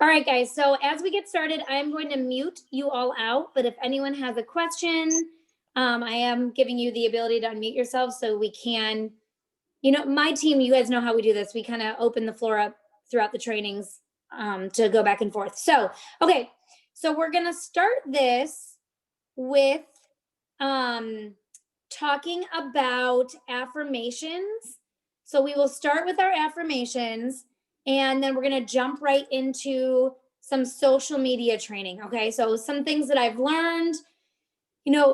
All right, guys. So as we get started, I'm going to mute you all out. But if anyone has a question, I am giving you the ability to unmute yourself so we can, my team, you guys know how we do this. We kind of open the floor up throughout the trainings to go back and forth. So, okay. So we're going to start this with talking about affirmations. So we will start with our affirmations, and then we're going to jump right into some social media training. Okay. So some things that I've learned,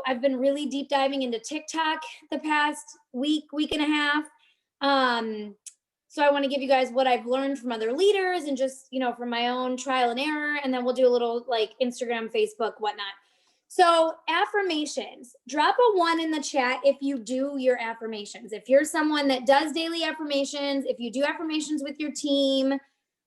I've been really deep diving into TikTok the past week and a half. So I want to give you guys what I've learned from other leaders and just, from my own trial and error. And then we'll do a little like Instagram, Facebook, whatnot. So affirmations, drop a 1 in the chat if you do your affirmations. If you're someone that does daily affirmations, if you do affirmations with your team,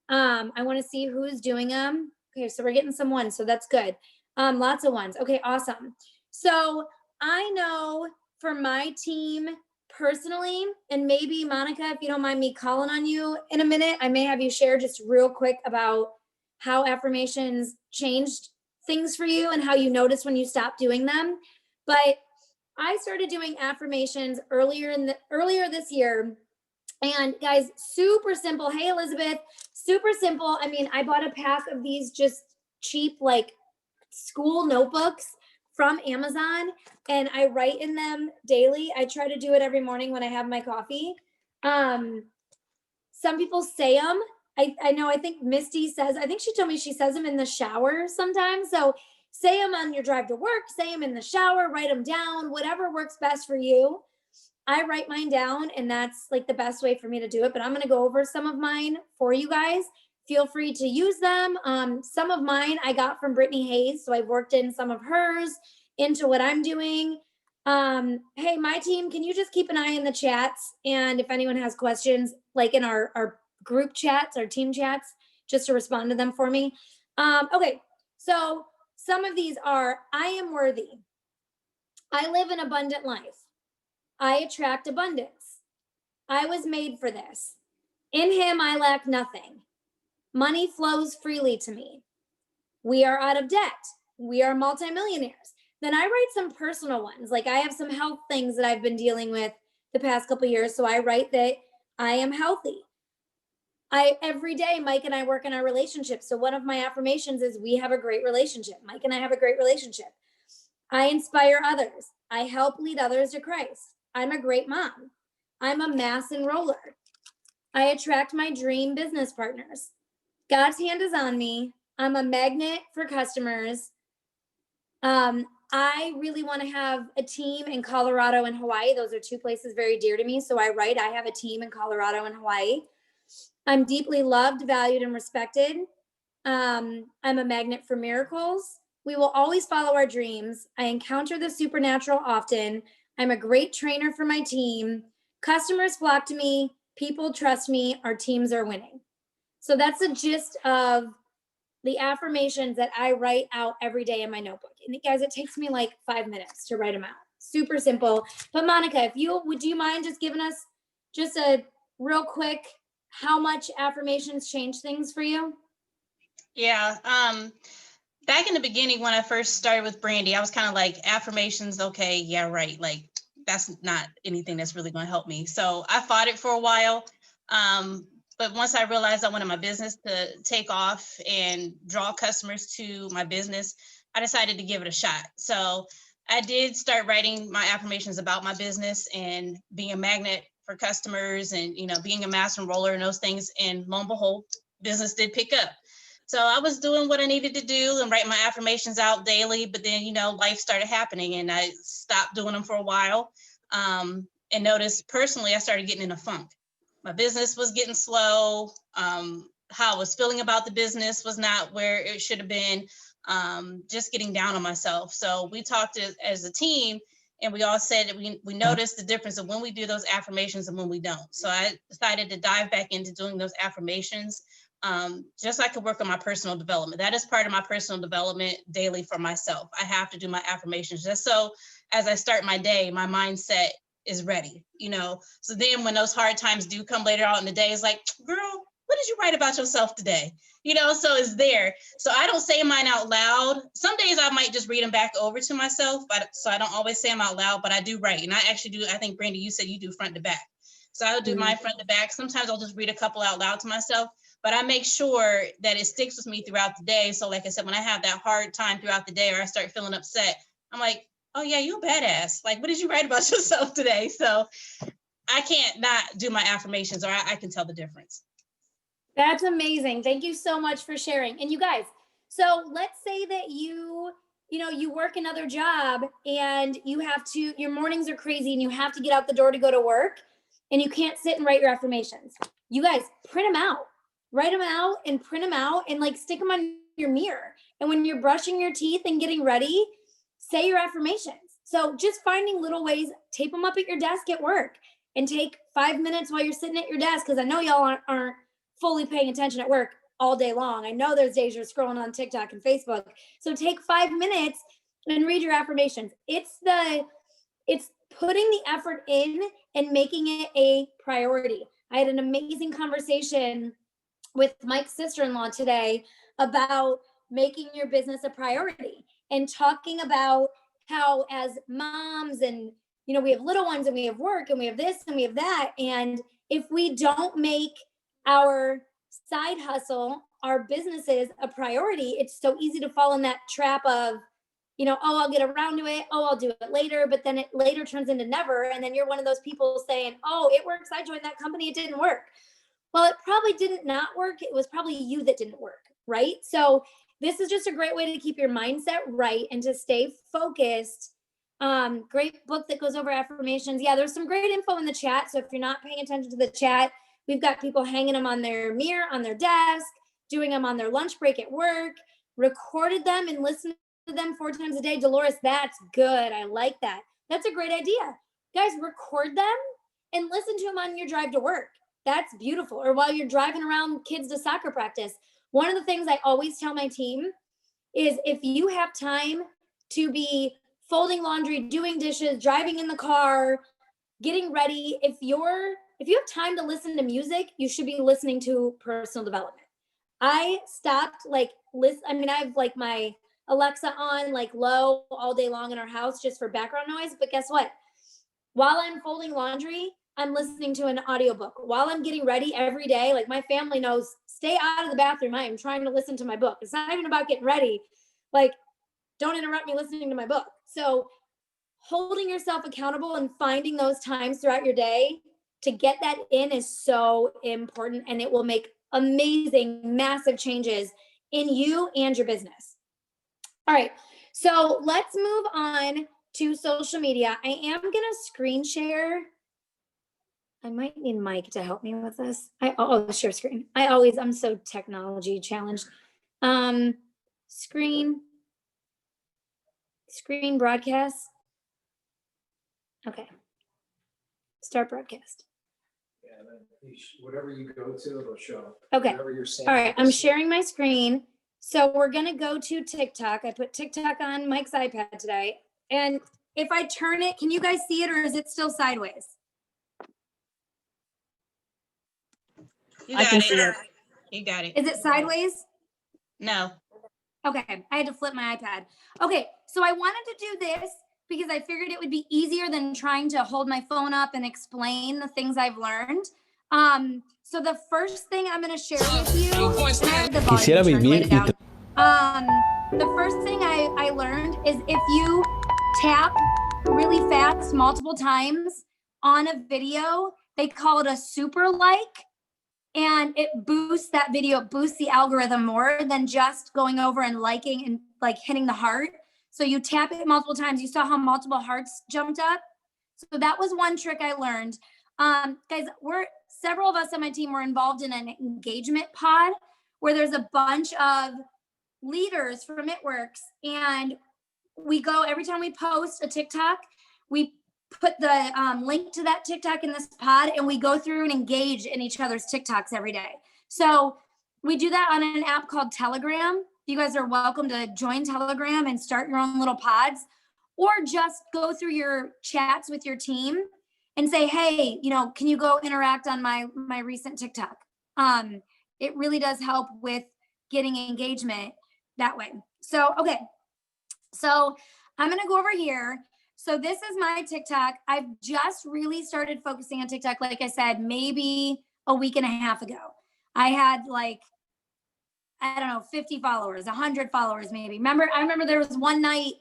I want to see who's doing them. Okay, so we're getting some ones, so that's good. Lots of ones. Okay, awesome. So I know for my team personally, and maybe Monica, if you don't mind me calling on you in a minute, I may have you share just real quick about how affirmations changed things for you and how you noticed when you stopped doing them. But I started doing affirmations earlier this year. And guys, super simple. Hey, Elizabeth, super simple. I mean, I bought a pack of these just cheap, like school notebooks from Amazon, and I write in them daily. I try to do it every morning when I have my coffee. Some people say them. I know, I think Misty says, I think she told me she says them in the shower sometimes. So say them on your drive to work, say them in the shower, write them down, whatever works best for you. I write mine down, and that's like the best way for me to do it. But I'm going to go over some of mine for you guys. Feel free to use them. Some of mine I got from Brittany Hayes. So I've worked in some of hers into what I'm doing. Hey, my team, can you just keep an eye in the chats? And if anyone has questions, like in our group chats, our team chats, just to respond to them for me. Okay, so some of these are, I am worthy. I live an abundant life. I attract abundance. I was made for this. In him, I lack nothing. Money flows freely to me. We are out of debt. We are multimillionaires. Then I write some personal ones. Like I have some health things that I've been dealing with the past couple of years. So I write that I am healthy. Every day, Mike and I work in our relationship. So one of my affirmations is we have a great relationship. Mike and I have a great relationship. I inspire others. I help lead others to Christ. I'm a great mom. I'm a mass enroller. I attract my dream business partners. God's hand is on me. I'm a magnet for customers. I really want to have a team in Colorado and Hawaii. Those are two places very dear to me. So I write, I have a team in Colorado and Hawaii. I'm deeply loved, valued, and respected. I'm a magnet for miracles. We will always follow our dreams. I encounter the supernatural often. I'm a great trainer for my team. Customers flock to me. People trust me. Our teams are winning. So that's the gist of the affirmations that I write out every day in my notebook. And guys, it takes me like 5 minutes to write them out. Super simple. But Monica, would you mind just giving us just a real quick how much affirmations change things for you? Yeah. Back in the beginning, when I first started with Brandy, I was kind of like, affirmations, okay, yeah, right. Like, that's not anything that's really going to help me. So I fought it for a while. But once I realized I wanted my business to take off and draw customers to my business, I decided to give it a shot. So I did start writing my affirmations about my business and being a magnet for customers and, being a master enroller and those things. And lo and behold, business did pick up. So I was doing what I needed to do and write my affirmations out daily. But then, life started happening and I stopped doing them for a while. And noticed personally, I started getting in a funk. My business was getting slow. How I was feeling about the business was not where it should have been. Just getting down on myself. So we talked as a team, and we all said that we noticed the difference of when we do those affirmations and when we don't. So I decided to dive back into doing those affirmations, just so I could work on my personal development. That is part of my personal development daily for myself. I have to do my affirmations just so as I start my day, my mindset is ready, So then when those hard times do come later on in the day, it's like, girl, what did you write about yourself today? You know, so it's there. So I don't say mine out loud. Some days I might just read them back over to myself, but so I don't always say them out loud, but I do write. And I actually do, I think, Brandy, you said you do front to back. So I'll do mine front to back. Sometimes I'll just read a couple out loud to myself, but I make sure that it sticks with me throughout the day. So like I said, when I have that hard time throughout the day or I start feeling upset, I'm like, oh yeah, you a badass. Like, what did you write about yourself today? So I can't not do my affirmations, or I can tell the difference. That's amazing. Thank you so much for sharing. And you guys, so let's say that you work another job and you have to, your mornings are crazy and you have to get out the door to go to work and you can't sit and write your affirmations. You guys print them out, write them out and print them out and like stick them on your mirror. And when you're brushing your teeth and getting ready, say your affirmations. So just finding little ways, tape them up at your desk at work and take 5 minutes while you're sitting at your desk. Cause I know y'all aren't fully paying attention at work all day long. I know there's days you're scrolling on TikTok and Facebook. So take 5 minutes and read your affirmations. It's putting the effort in and making it a priority. I had an amazing conversation with Mike's sister-in-law today about making your business a priority and talking about how as moms and, we have little ones and we have work and we have this and we have that. And if we don't make our side hustle, our businesses a priority, it's so easy to fall in that trap of, oh, I'll get around to it. Oh, I'll do it later. But then it later turns into never. And then you're one of those people saying, oh, it works. I joined that company. It didn't work. Well, it probably didn't not work. It was probably you that didn't work. Right. So this is just a great way to keep your mindset right and to stay focused. Great book that goes over affirmations. Yeah, there's some great info in the chat. So if you're not paying attention to the chat, we've got people hanging them on their mirror, on their desk, doing them on their lunch break at work, recorded them and listened to them 4 times a day. Dolores, that's good. I like that. That's a great idea. Guys, record them and listen to them on your drive to work. That's beautiful. Or while you're driving around kids to soccer practice. One of the things I always tell my team is if you have time to be folding laundry, doing dishes, driving in the car, getting ready, if you have time to listen to music, you should be listening to personal development. I stopped I have like my Alexa on like low all day long in our house just for background noise. But guess what? While I'm folding laundry, I'm listening to an audiobook. While I'm getting ready every day, like my family knows, stay out of the bathroom. I am trying to listen to my book. It's not even about getting ready. Like, don't interrupt me listening to my book. So holding yourself accountable and finding those times throughout your day to get that in is so important, and it will make amazing, massive changes in you and your business. All right, so let's move on to social media. I am going to screen share. I might need Mike to help me with this. Share screen. I'm so technology challenged. Screen broadcast. Okay. Start broadcast. Yeah, whatever you go to, it'll show. Okay. Whatever you're saying. All right. I'm sharing my screen. So we're going to go to TikTok. I put TikTok on Mike's iPad today. And if I turn it, can you guys see it or is it still sideways? I can see it. You got it. Is it sideways? No. Okay. I had to flip my iPad. Okay. So I wanted to do this because I figured it would be easier than trying to hold my phone up and explain the things I've learned. So the first thing I'm going to share with you, Quisiera vivir the first thing I learned is if you tap really fast multiple times on a video, they call it a super like, and it boosts that video, it boosts the algorithm more than just going over and liking and like hitting the heart. So you tap it multiple times. You saw how multiple hearts jumped up. So that was one trick I learned. Guys, several of us on my team were involved in an engagement pod where there's a bunch of leaders from ItWorks, and we go every time we post a TikTok, we put the link to that TikTok in this pod, and we go through and engage in each other's TikToks every day. So we do that on an app called Telegram. You guys are welcome to join Telegram and start your own little pods, or just go through your chats with your team and say, hey, can you go interact on my recent TikTok? it really does help with getting engagement that way. So, okay. So I'm going to go over here. So this is my TikTok. I've just really started focusing on TikTok. Like I said, maybe a week and a half ago, I had like, I don't know, 50 followers, 100 followers, maybe. I remember there was one night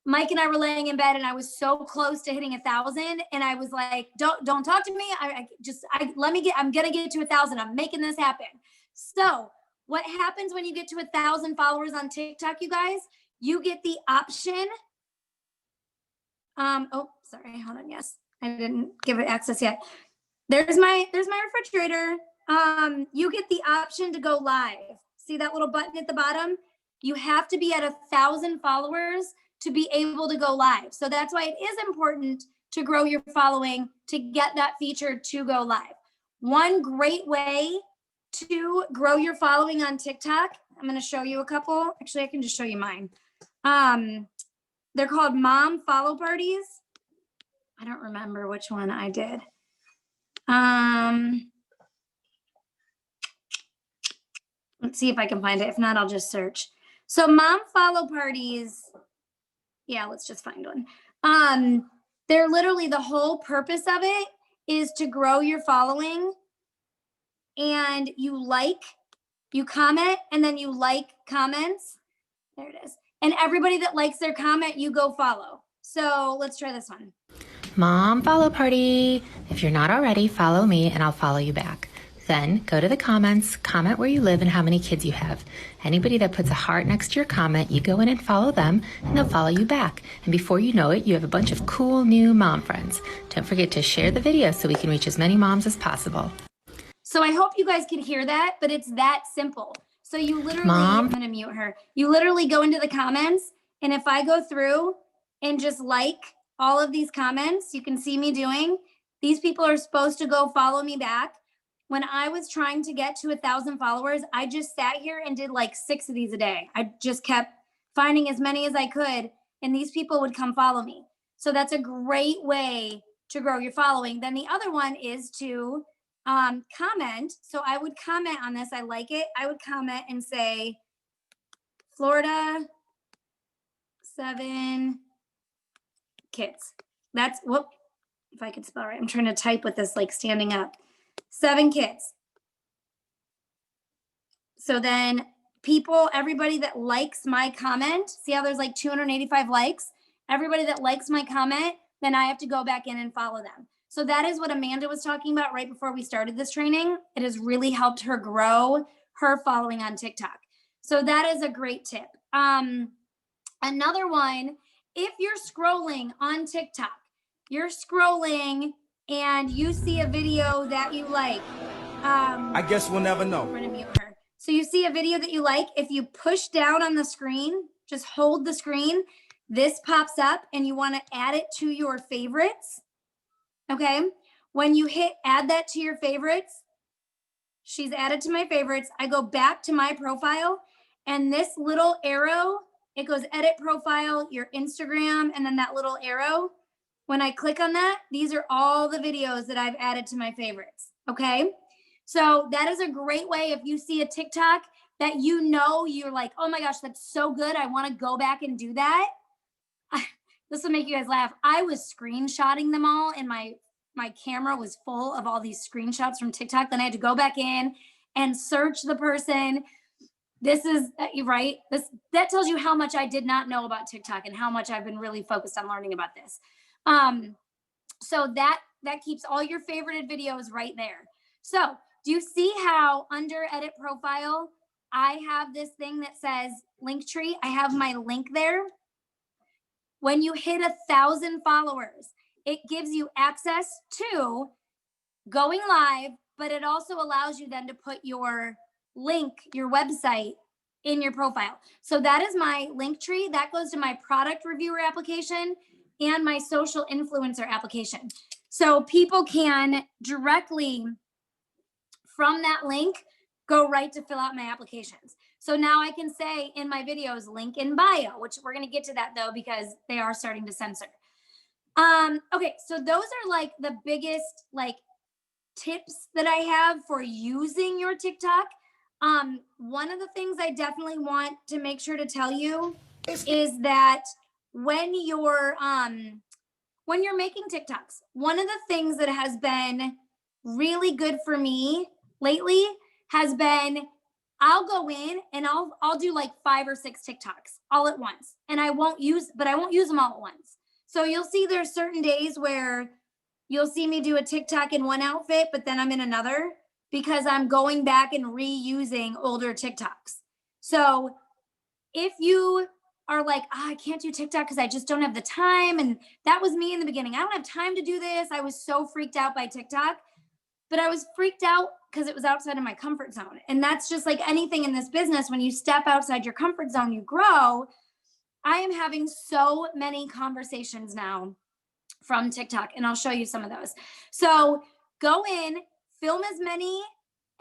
Mike and I were laying in bed and I was so close to hitting 1,000. And I was like, don't talk to me. I'm going to get to 1,000. I'm making this happen. So what happens when you get to 1,000 followers on TikTok, you guys, you get the option. Oh, sorry. Hold on. Yes. I didn't give it access yet. There's my refrigerator. You get the option to go live. See that little button at the bottom? You have to be at 1,000 followers to be able to go live. So that's why it is important to grow your following to get that feature to go live. One great way to grow your following on TikTok, I'm going to show you a couple. Actually, I can just show you mine. They're called mom follow parties. I don't remember which one I did. Let's see if I can find it. If not, I'll just search. So mom follow parties. Yeah, let's just find one. They're literally, the whole purpose of it is to grow your following, and you comment, and then you like comments. There it is. And everybody that likes their comment, you go follow. So let's try this one. Mom follow party. If you're not already, follow me and I'll follow you back. Then go to the comments, comment where you live and how many kids you have. Anybody that puts a heart next to your comment, you go in and follow them and they'll follow you back. And before you know it, you have a bunch of cool new mom friends. Don't forget to share the video so we can reach as many moms as possible. So I hope you guys can hear that, but it's that simple. So you literally, I'm going to mute her. You literally go into the comments, and if I go through and just like all of these comments, you can see me doing, these people are supposed to go follow me back. When I was trying to get to 1,000 followers, I just sat here and did like 6 of these a day. I just kept finding as many as I could, and these people would come follow me. So that's a great way to grow your following. Then the other one is to comment. So I would comment on this. I like it. I would comment and say, Florida, 7 kids. That's, whoop, if I could spell right. I'm trying to type with this like standing up. 7 kids. So then everybody that likes my comment, see how there's like 285 likes? Everybody that likes my comment, then I have to go back in and follow them. So that is what Amanda was talking about right before we started this training. It has really helped her grow her following on TikTok. So that is a great tip. Another one, if you're scrolling on TikTok, you're scrolling and you see a video that you like. I guess we'll never know. I'm going to mute her. So you see a video that you like, if you push down on the screen, just hold the screen, this pops up and you want to add it to your favorites. Okay. When you hit add that to your favorites, she's added to my favorites. I go back to my profile, and this little arrow, it goes edit profile, your Instagram, and then that little arrow. When I click on that, these are all the videos that I've added to my favorites. Okay. So that is a great way. If you see a TikTok that you know, you're like, oh my gosh, that's so good, I want to go back and do that. This will make you guys laugh. I was screenshotting them all, and my camera was full of all these screenshots from TikTok. Then I had to go back in and search the person. This is right. That tells you how much I did not know about TikTok and how much I've been really focused on learning about this. So that keeps all your favorited videos right there. So do you see how under edit profile, I have this thing that says Linktree? I have my link there. When you hit 1,000 followers, it gives you access to going live, but it also allows you then to put your link, your website in your profile. So that is my Linktree. That goes to my product reviewer application and my social influencer application. So people can directly from that link go right to fill out my applications. So now I can say in my videos, link in bio, which we're going to get to that though, because they are starting to censor. Okay. So those are like the biggest like tips that I have for using your TikTok. One of the things I definitely want to make sure to tell you is that when you're making TikToks, one of the things that has been really good for me lately has been I'll go in and I'll do like 5 or 6 TikToks all at once. And I won't use them all at once. So you'll see there's certain days where you'll see me do a TikTok in one outfit, but then I'm in another because I'm going back and reusing older TikToks. So if you are like, I can't do TikTok because I just don't have the time. And that was me in the beginning. I don't have time to do this. I was so freaked out by TikTok, but I was freaked out because it was outside of my comfort zone. And that's just like anything in this business. When you step outside your comfort zone, you grow. I am having so many conversations now from TikTok, and I'll show you some of those. So go in, film as many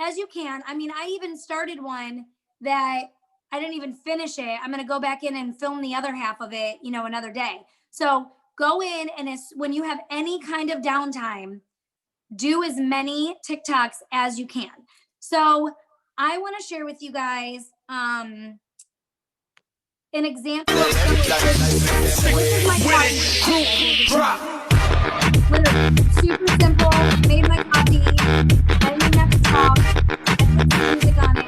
as you can. I mean, I even started one that I didn't even finish it. I'm going to go back in and film the other half of it, another day. So go in, and when you have any kind of downtime, do as many TikToks as you can. So I want to share with you guys an example of this is my coffee. Literally, super simple. Made my coffee. I didn't even have to talk. I put some music on it.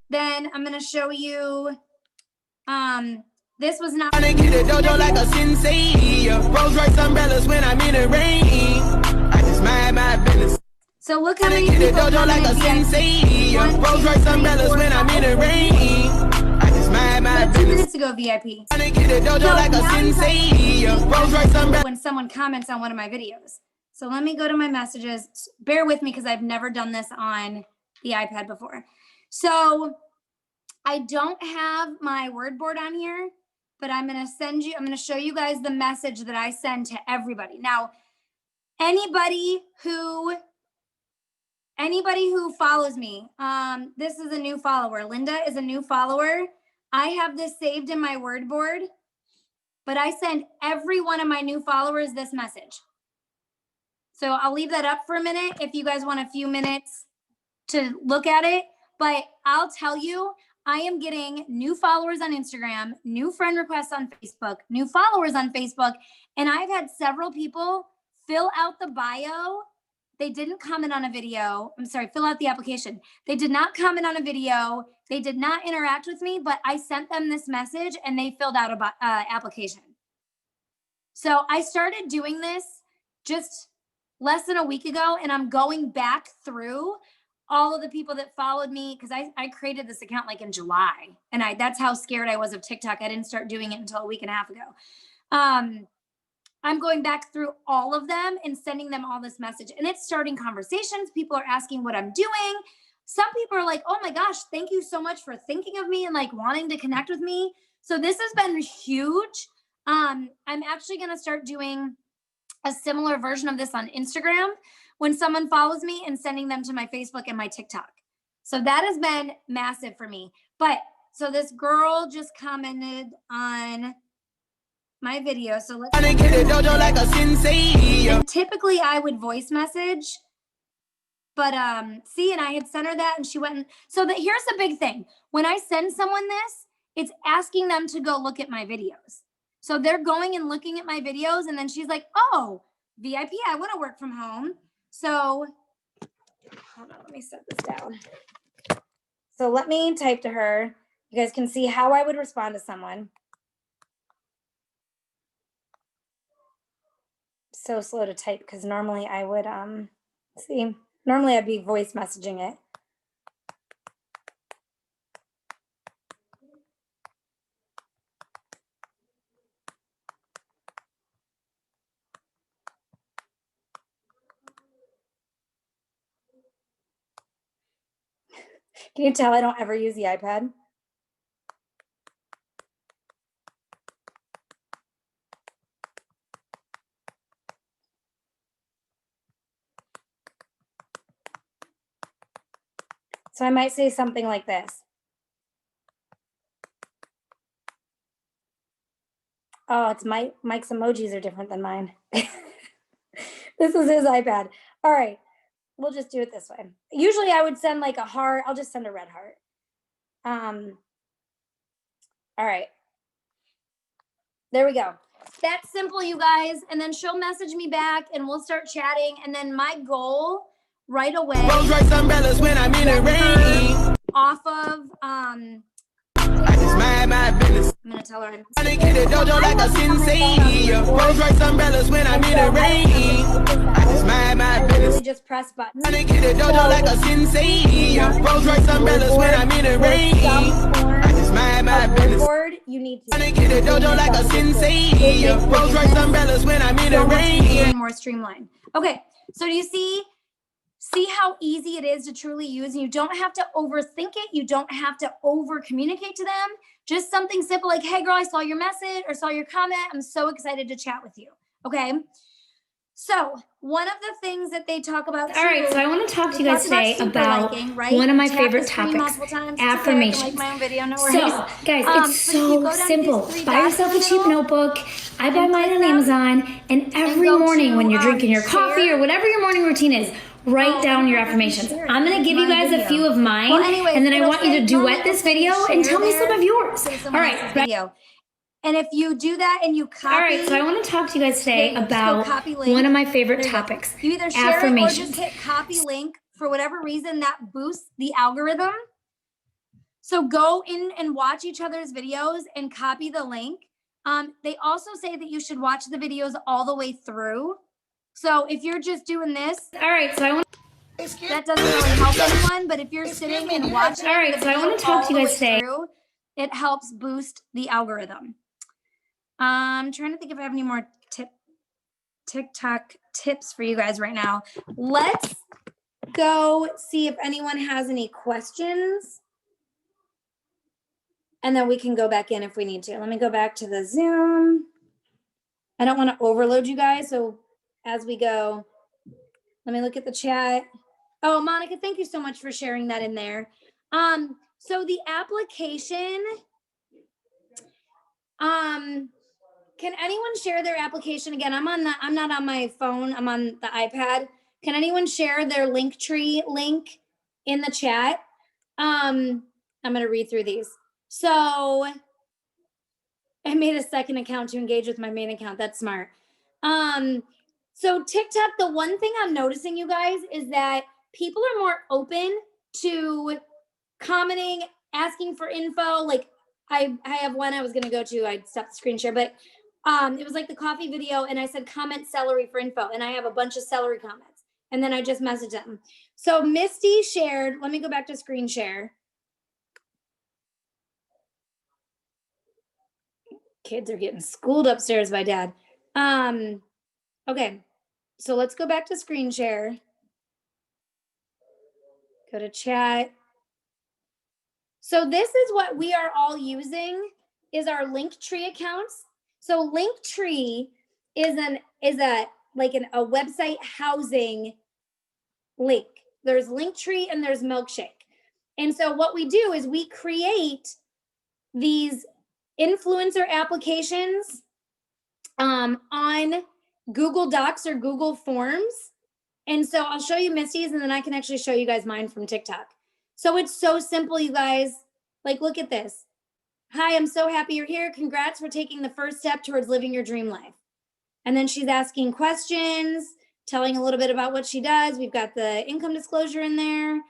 Then I'm gonna show you. This was not. I get a dojo like a sensei. Rose Royce umbrellas when I'm in the rain. I just mind my business. So look how many people dojo like a sensei. Rose Royce umbrellas when I'm in the rain. I just mind my business. 2 minutes ago, VIP. I get a dojo like a sensei. Rose Royce umbrellas. When someone comments on one of my videos. So let me go to my messages. Bear with me because I've never done this on the iPad before. So I don't have my word board on here, but I'm going to show you guys the message that I send to everybody. Now, anybody who follows me, this is a new follower. Linda is a new follower. I have this saved in my word board, but I send every one of my new followers this message. So I'll leave that up for a minute if you guys want a few minutes to look at it. But I'll tell you, I am getting new followers on Instagram, new friend requests on Facebook, new followers on Facebook. And I've had several people fill out the bio. They didn't comment on a video. Fill out the application. They did not comment on a video. They did not interact with me, but I sent them this message and they filled out an application. So I started doing this just less than a week ago, and I'm going back through all of the people that followed me because I created this account like in July, and that's how scared I was of TikTok. I didn't start doing it until a week and a half ago. I'm going back through all of them and sending them all this message, and it's starting conversations. People are asking what I'm doing. Some people are like, oh my gosh, thank you so much for thinking of me and like wanting to connect with me. So this has been huge. I'm actually going to start doing a similar version of this on Instagram when someone follows me and sending them to my Facebook and my TikTok. So that has been massive for me. But so this girl just commented on my video. So let's get a dojo like a sensei. And typically I would voice message, but see, and I had sent her that and she went and so that here's the big thing. When I send someone this, it's asking them to go look at my videos. So they're going and looking at my videos, and then she's like, oh, VIP, I want to work from home. So hold on, let me set this down. So let me type to her. You guys can see how I would respond to someone. So slow to type because normally I would normally I'd be voice messaging it. Can you tell I don't ever use the iPad? So I might say something like this. Oh, it's Mike's emojis are different than mine. This is his iPad. All right. We'll just do it this way. Usually I would send like a heart. I'll just send a red heart. All right. There we go. That's simple, you guys. And then she'll message me back and we'll start chatting. And then my goal right away when I'm in the rain. off of I just mind my business. I'm gonna tell her I'm Trying to get a dojo like a sensei. Rolls Royce umbrellas when I'm in the rain. I just mind my business. really just press buttons. Trying to get a dojo like a sensei. Rolls Royce umbrellas when I'm in the rain. I just mind my business. You need to Trying to get a dojo like a sensei. Rolls Royce umbrellas when I'm in the rain. more streamlined. Okay, so do you see how easy it is to truly use? And you don't have to overthink it. You don't have to over communicate to them. Just something simple like, hey girl, I saw your message or saw your comment. I'm so excited to chat with you. Okay. So one of the things that they talk about. All right, so I want to talk to you guys today about one of my favorite topics, affirmations. Like video, no so, guys, it's so simple. Buy yourself a cheap notebook. I buy mine on Amazon, and every morning when you're drinking your coffee or whatever your morning routine is, write down your affirmations. I'm going to give you guys a few of mine, and then I want you to duet this video and tell me some of yours. All right. Video. And if you do that and you copy. All right, so I want to talk to you guys today about one of my favorite topics, you either share affirmations. It or just hit copy link. For whatever reason, that boosts the algorithm. So go in and watch each other's videos and copy the link. They also say that you should watch the videos all the way through. So if you're just doing this. All right, so I want. That doesn't really help anyone, but if you're sitting and watching. All right, so I want to talk to you guys today. It helps boost the algorithm. I'm trying to think if I have any more TikTok tips for you guys right now. Let's go see if anyone has any questions. And then we can go back in if we need to. Let me go back to the Zoom. I don't want to overload you guys. So as we go, let me look at the chat. Oh, Monica, thank you so much for sharing that in there. So the application, can anyone share their application again? I'm not on my phone. I'm on the iPad. Can anyone share their Linktree link in the chat? I'm going to read through these. So I made a second account to engage with my main account. That's smart. So TikTok, the one thing I'm noticing, you guys, is that people are more open to commenting, asking for info. Like I have one I was going to go to, I stopped the screen share, but it was like the coffee video and I said comment celery for info. And I have a bunch of celery comments and then I just messaged them. So Misty shared, let me go back to screen share. Kids are getting schooled upstairs by dad. Okay, so let's go back to screen share. Go to chat. So this is what we are all using is our Linktree accounts. So Linktree is a website housing link. There's Linktree and there's Milkshake. And so what we do is we create these influencer applications on Google Docs or Google Forms. And so I'll show you Misty's and then I can actually show you guys mine from TikTok. So it's so simple, you guys. Like, look at this. Hi, I'm so happy you're here. Congrats for taking the first step towards living your dream life. And then she's asking questions, telling a little bit about what she does. We've got the income disclosure in there.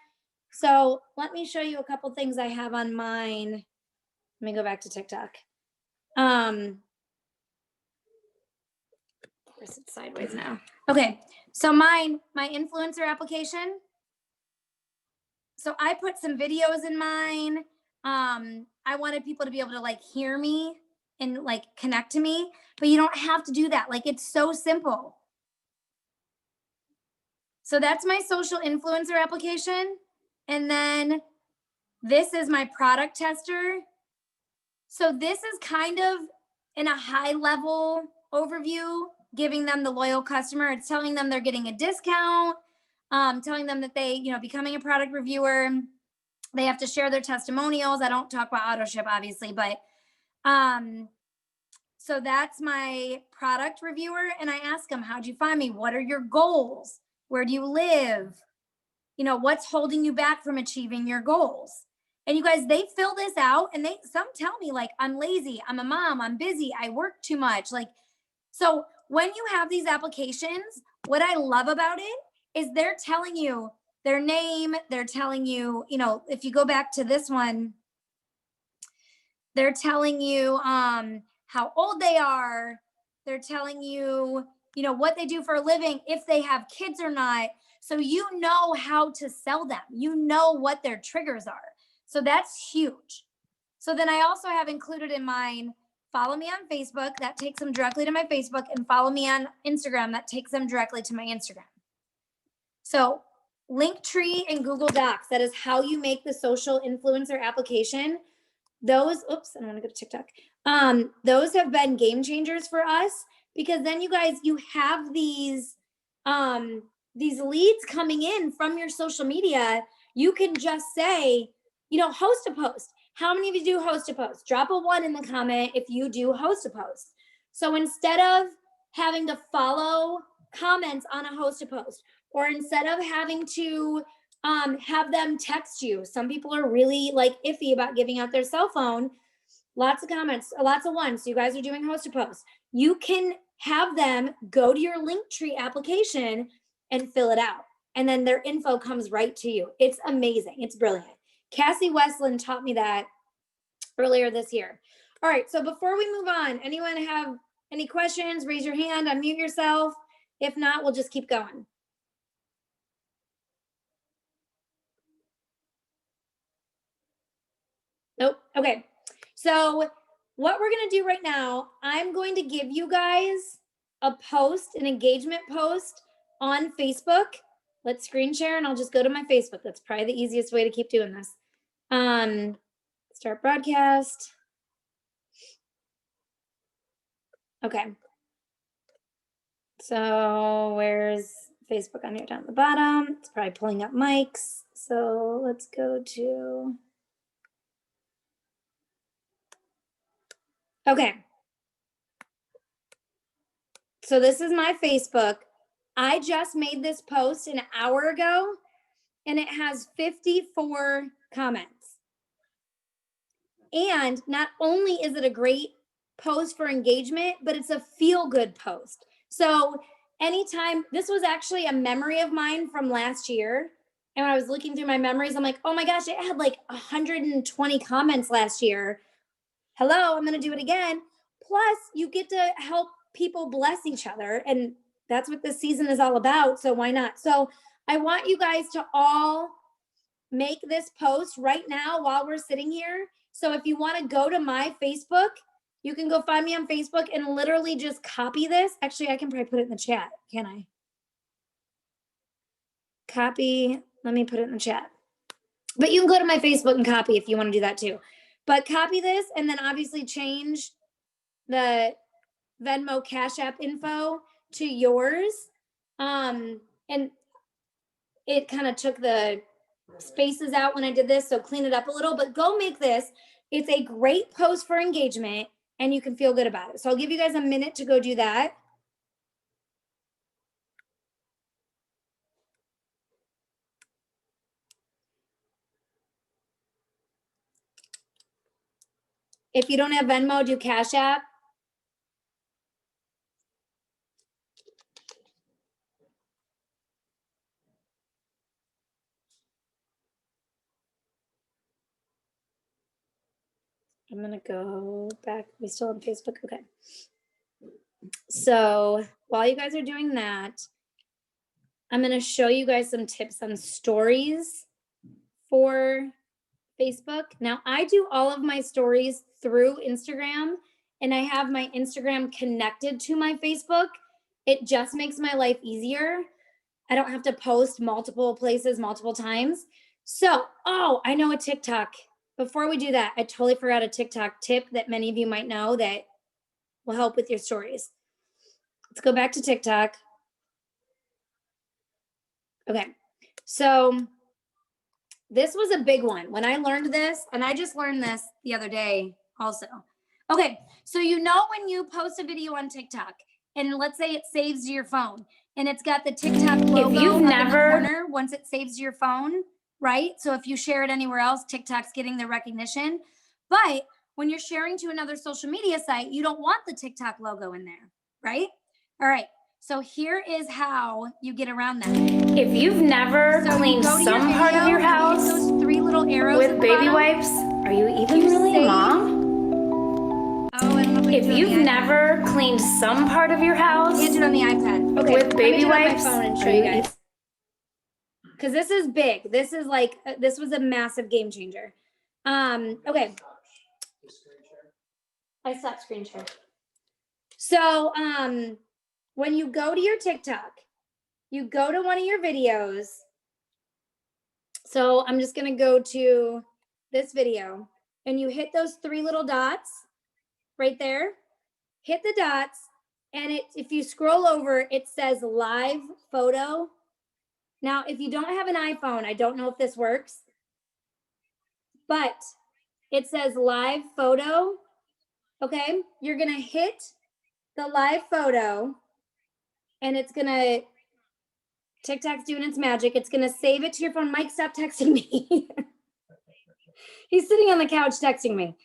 So let me show you a couple things I have on mine. Let me go back to TikTok. Of course, it's sideways now. Okay, so my influencer application. So I put some videos in mine. I wanted people to be able to like hear me and like connect to me, but you don't have to do that. Like it's so simple. So that's my social influencer application. And then this is my product tester. So this is kind of in a high level overview, giving them the loyal customer. It's telling them they're getting a discount, telling them that they, becoming a product reviewer, they have to share their testimonials. I don't talk about auto ship, obviously, but So that's my product reviewer. And I ask them, how'd you find me? What are your goals? Where do you live? You know, what's holding you back from achieving your goals? And you guys, they fill this out and some tell me like, I'm lazy, I'm a mom, I'm busy, I work too much. Like, so when you have these applications, what I love about it is they're telling you their name, they're telling you, you know, if you go back to this one, they're telling you how old they are. They're telling you, you know, what they do for a living, if they have kids or not. So you know how to sell them. You know what their triggers are. So that's huge. So then I also have included in mine, follow me on Facebook. That takes them directly to my Facebook, and follow me on Instagram. That takes them directly to my Instagram. So Linktree and Google Docs, that is how you make the social influencer application. Those, oops, I don't want to go to TikTok. Those have been game changers for us, because then you guys, you have these leads coming in from your social media. You can just say, you know, host a post. How many of you do host a post? Drop a 1 in the comment if you do host a post. So instead of having to follow comments on a host a post, or instead of having to have them text you, some people are really like iffy about giving out their cell phone. Lots of comments, lots of 1s. So you guys are doing host a post. You can have them go to your Linktree application and fill it out. And then their info comes right to you. It's amazing. It's brilliant. Cassie Westland taught me that earlier this year. All right, so before we move on, anyone have any questions? Raise your hand, unmute yourself. If not, we'll just keep going. Nope. Okay. So what we're going to do right now, I'm going to give you guys a post, an engagement post on Facebook. Let's screen share and I'll just go to my Facebook. That's probably the easiest way to keep doing this. Start broadcast. Okay. So where's Facebook on here? Down at the bottom. It's probably pulling up mics. So let's go to, okay. So this is my Facebook. I just made this post an hour ago and it has 54 comments. And not only is it a great post for engagement, but it's a feel-good post. So anytime, this was actually a memory of mine from last year. And when I was looking through my memories, I'm like, oh my gosh, it had like 120 comments last year. Hello, I'm going to do it again. Plus, you get to help people bless each other. And that's what this season is all about. So why not? So I want you guys to all make this post right now while we're sitting here. So if you want to go to my Facebook, you can go find me on Facebook and literally just copy this. Actually, I can probably put it in the chat. Can I? Copy. Let me put it in the chat. But you can go to my Facebook and copy if you want to do that too. But copy this and then obviously change the Venmo Cash App info to yours. And it kind of took the spaces out when I did this, so clean it up a little, but go make this. It's a great post for engagement and you can feel good about it. So I'll give you guys a minute to go do that. If you don't have Venmo, do Cash App. I'm going to go back. We still on Facebook? Okay. So while you guys are doing that, I'm going to show you guys some tips on stories for Facebook. Now, I do all of my stories through Instagram, and I have my Instagram connected to my Facebook. It just makes my life easier. I don't have to post multiple places multiple times. So, oh, I know a TikTok. Before we do that, I totally forgot a TikTok tip that many of you might know that will help with your stories. Let's go back to TikTok. Okay, so this was a big one. When I learned this, and I just learned this the other day also. Okay, so you know when you post a video on TikTok, and let's say it saves to your phone, and it's got the TikTok logo you've up in the never- corner once it saves to your phone, right? So if you share it anywhere else, TikTok's getting the recognition. But when you're sharing to another social media site, you don't want the TikTok logo in there, right? All right, so here is how you get around that. If you've never So you cleaned go to some your part of video, your you hit house those 3 little arrows at with the baby bottom. wipes, are you even really a save- mom? Oh, I don't know if I If can do it on you've the iPad. never cleaned some part of your house Can't do it on the iPad. Okay, with let me baby do it on wipes, my phone and show are you you guys. Because this is big. This is like this was a massive game changer. Okay. I stopped screen share. So when you go to your TikTok, you go to one of your videos. So I'm just gonna go to this video, and you hit those 3 little dots right there. Hit the dots, and if you scroll over, it says live photo. Now, if you don't have an iPhone, I don't know if this works, but it says live photo. Okay, you're gonna hit the live photo, and it's gonna, TikTok's doing its magic. It's gonna save it to your phone. Mike, stop texting me. He's sitting on the couch texting me.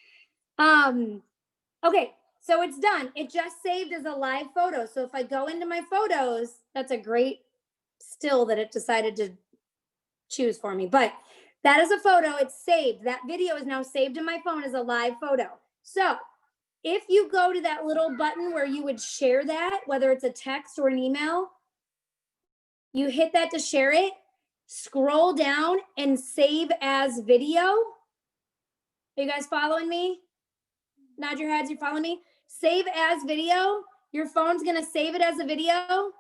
Okay, so it's done. It just saved as a live photo. So if I go into my photos, that's a great still that it decided to choose for me. But that is a photo. It's saved. That video is now saved in my phone as a live photo. So if you go to that little button where you would share that, whether it's a text or an email, you hit that to share it, scroll down and save as video. Are you guys following me? Nod your heads, you follow me? Save as video. Your phone's gonna save it as a video.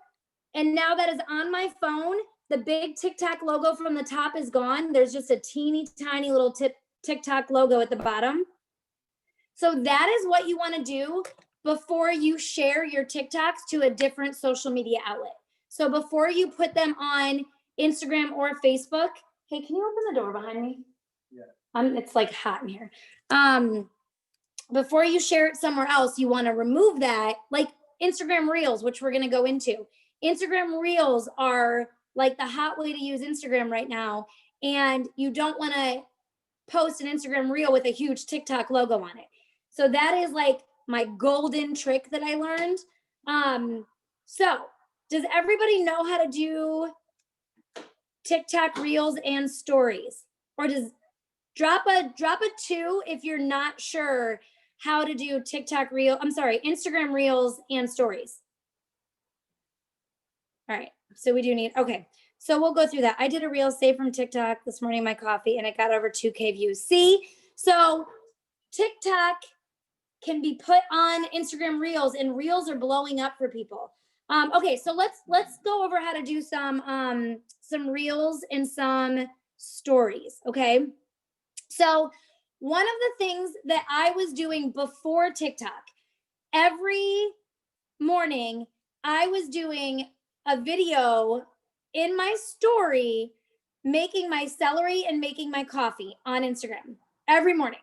And now that is on my phone, the big TikTok logo from the top is gone. There's just a teeny tiny little TikTok logo at the bottom. So that is what you wanna do before you share your TikToks to a different social media outlet. So before you put them on Instagram or Facebook, hey, can you open the door behind me? Yeah. It's like hot in here. Before you share it somewhere else, you want to remove that, like Instagram Reels, which we're going to go into. Instagram Reels are like the hot way to use Instagram right now. And you don't want to post an Instagram Reel with a huge TikTok logo on it. So that is like my golden trick that I learned. So does everybody know how to do TikTok Reels and stories? Or does drop a 2 if you're not sure how to do Instagram Reels and stories. All right, so we do need, okay. So we'll go through that. I did a reel saved from TikTok this morning, my coffee, and it got over 2K views. See, so TikTok can be put on Instagram Reels, and Reels are blowing up for people. Okay, so let's go over how to do some Reels and some stories, okay? So one of the things that I was doing before TikTok, every morning I was doing a video in my story, making my celery and making my coffee on Instagram every morning.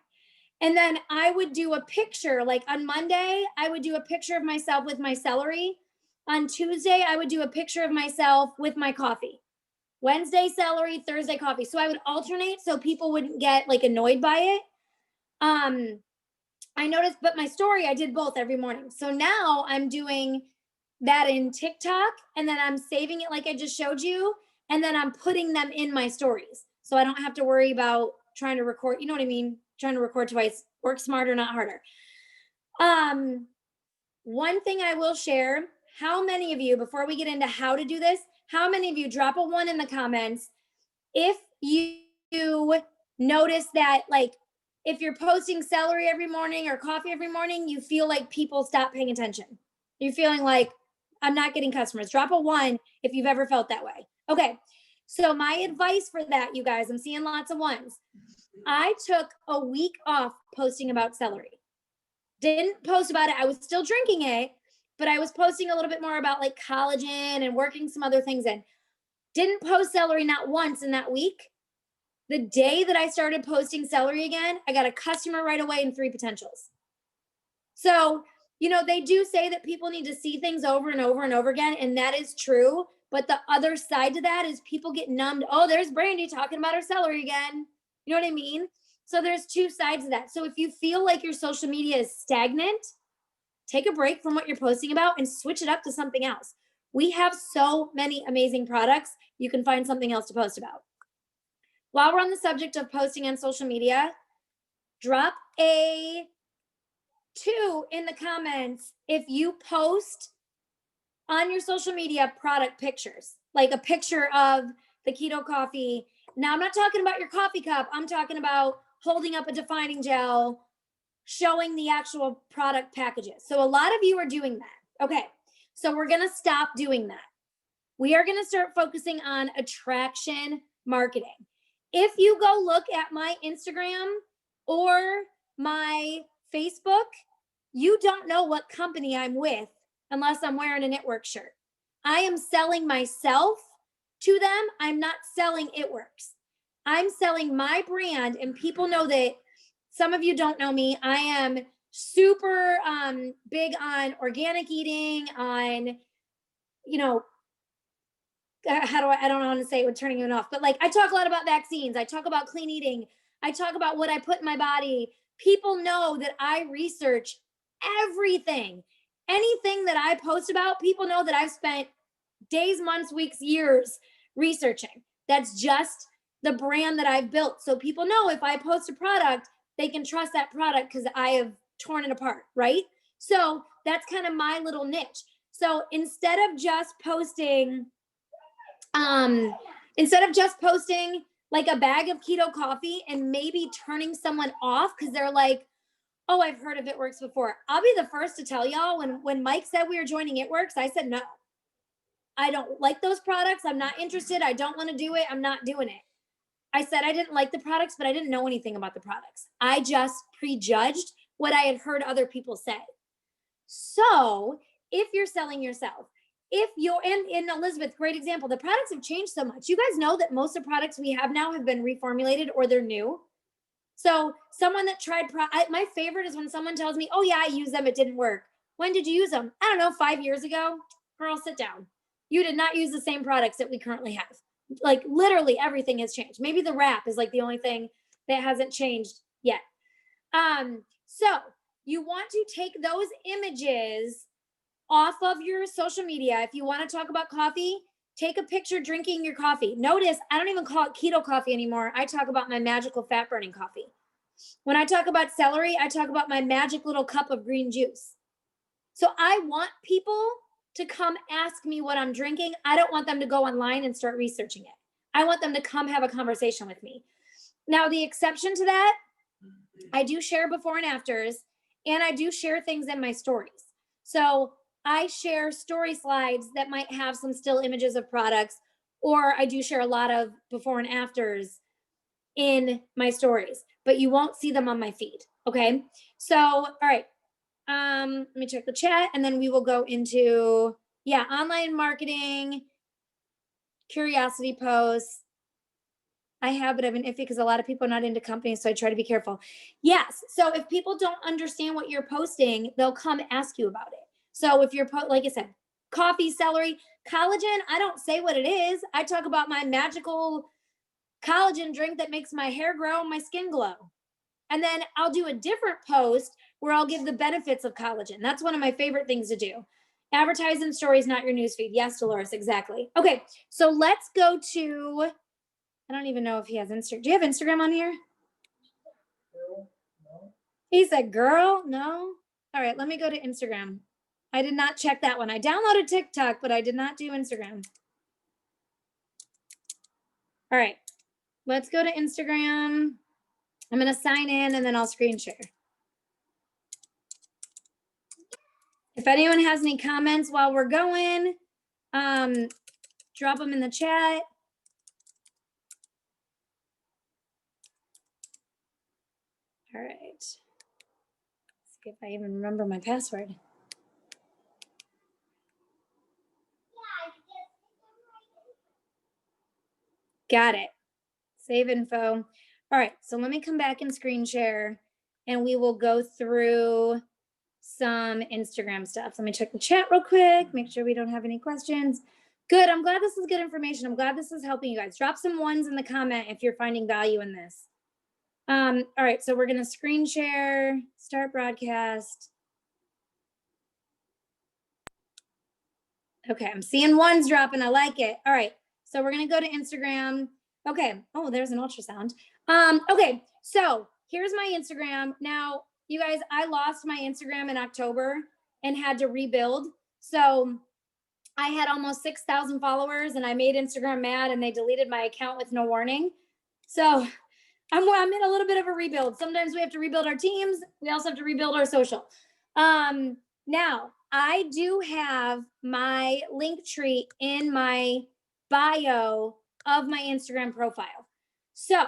And then I would do a picture, like on Monday, I would do a picture of myself with my celery. On Tuesday, I would do a picture of myself with my coffee. Wednesday, celery, Thursday, coffee. So I would alternate so people wouldn't get like annoyed by it. I noticed, but my story, I did both every morning. So now I'm doing that in TikTok, and then I'm saving it like I just showed you, and then I'm putting them in my stories. So I don't have to worry about trying to record, you know what I mean? Trying to record twice, work smarter, not harder. One thing I will share, how many of you, before we get into how to do this, how many of you, drop a 1 in the comments if you notice that, like, if you're posting celery every morning or coffee every morning, you feel like people stop paying attention. You're feeling like, I'm not getting customers. Drop a 1 if you've ever felt that way. Okay, so my advice for that, you guys, I'm seeing lots of 1s. I took a week off posting about celery. Didn't post about it. I was still drinking it, but I was posting a little bit more about like collagen and working some other things in. Didn't post celery not once in that week. The day that I started posting celery again, I got a customer right away and 3 potentials. So, you know, they do say that people need to see things over and over and over again, and that is true. But the other side to that is people get numbed. Oh, there's Brandy talking about her celery again. You know what I mean? So there's two sides of that. So if you feel like your social media is stagnant, take a break from what you're posting about and switch it up to something else. We have so many amazing products. You can find something else to post about. While we're on the subject of posting on social media, drop a 2 in the comments if you post on your social media product pictures, like a picture of the keto coffee. Now, I'm not talking about your coffee cup. I'm talking about holding up a defining gel, showing the actual product packages. So a lot of you are doing that. Okay, so we're going to stop doing that. We are going to start focusing on attraction marketing. If you go look at my Instagram or my Facebook, you don't know what company I'm with unless I'm wearing a Knitworks shirt. I am selling myself to them. I'm not selling It Works. I'm selling my brand, and people know that. Some of you don't know me. I am super big on organic eating, on, you know, I don't know how to say it with turning you off, but like I talk a lot about vaccines. I talk about clean eating. I talk about what I put in my body. People know that I research everything. Anything that I post about, people know that I've spent days, months, weeks, years researching. That's just the brand that I've built. So people know if I post a product, they can trust that product because I have torn it apart, right? So that's kind of my little niche. So instead of just posting like a bag of keto coffee and maybe turning someone off because they're like, oh, I've heard of It Works before. I'll be the first to tell y'all, when Mike said we were joining It Works, I said, no, I don't like those products. I'm not interested. I don't want to do it. I'm not doing it. I said I didn't like the products, but I didn't know anything about the products. I just prejudged what I had heard other people say. So if you're selling yourself, if you're in Elizabeth, great example, the products have changed so much. You guys know that most of the products we have now have been reformulated or they're new. So someone that tried, my favorite is when someone tells me, oh yeah, I used them, it didn't work. When did you use them? I don't know, 5 years ago. Girl, sit down. You did not use the same products that we currently have. Like literally everything has changed. Maybe the wrap is like the only thing that hasn't changed yet. So you want to take those images off of your social media. If you want to talk about coffee, take a picture drinking your coffee. Notice I don't even call it keto coffee anymore. I talk about my magical fat burning coffee. When I talk about celery, I talk about my magic little cup of green juice. So I want people to come ask me what I'm drinking. I don't want them to go online and start researching it. I want them to come have a conversation with me. Now, the exception to that, I do share before and afters, and I do share things in my stories. So I share story slides that might have some still images of products, or I do share a lot of before and afters in my stories, but you won't see them on my feed. Okay. So, all right. Let me check the chat and then we will go into, online marketing, curiosity posts. I have, but I've been iffy because a lot of people are not into companies, so I try to be careful. Yes. So if people don't understand what you're posting, they'll come ask you about it. So if you're, like I said, coffee, celery, collagen, I don't say what it is. I talk about my magical collagen drink that makes my hair grow and my skin glow. And then I'll do a different post where I'll give the benefits of collagen. That's one of my favorite things to do. Advertise in stories, not your newsfeed. Yes, Dolores, exactly. Okay, so let's go to, I don't even know if he has Instagram. Do you have Instagram on here? He said, girl, no. All right, let me go to Instagram. I did not check that one. I downloaded TikTok, but I did not do Instagram. All right, let's go to Instagram. I'm going to sign in and then I'll screen share. If anyone has any comments while we're going, drop them in the chat. All right. Let's see if I even remember my password. Got it. Save info. All right. So let me come back and screen share and we will go through some Instagram stuff. Let me check the chat real quick, make sure we don't have any questions. Good. I'm glad this is good information. I'm glad this is helping you guys. Drop some ones in the comment if you're finding value in this. All right, so we're going to screen share, start broadcast. Okay, I'm seeing ones dropping. I like it. All right, so we're going to go to Instagram. Okay. Oh, there's an ultrasound. Okay, so here's my Instagram. Now, you guys, I lost my Instagram in October and had to rebuild. So I had almost 6,000 followers and I made Instagram mad and they deleted my account with no warning. So I'm in a little bit of a rebuild. Sometimes we have to rebuild our teams. We also have to rebuild our social. Now, I do have my link tree in my bio of my Instagram profile. So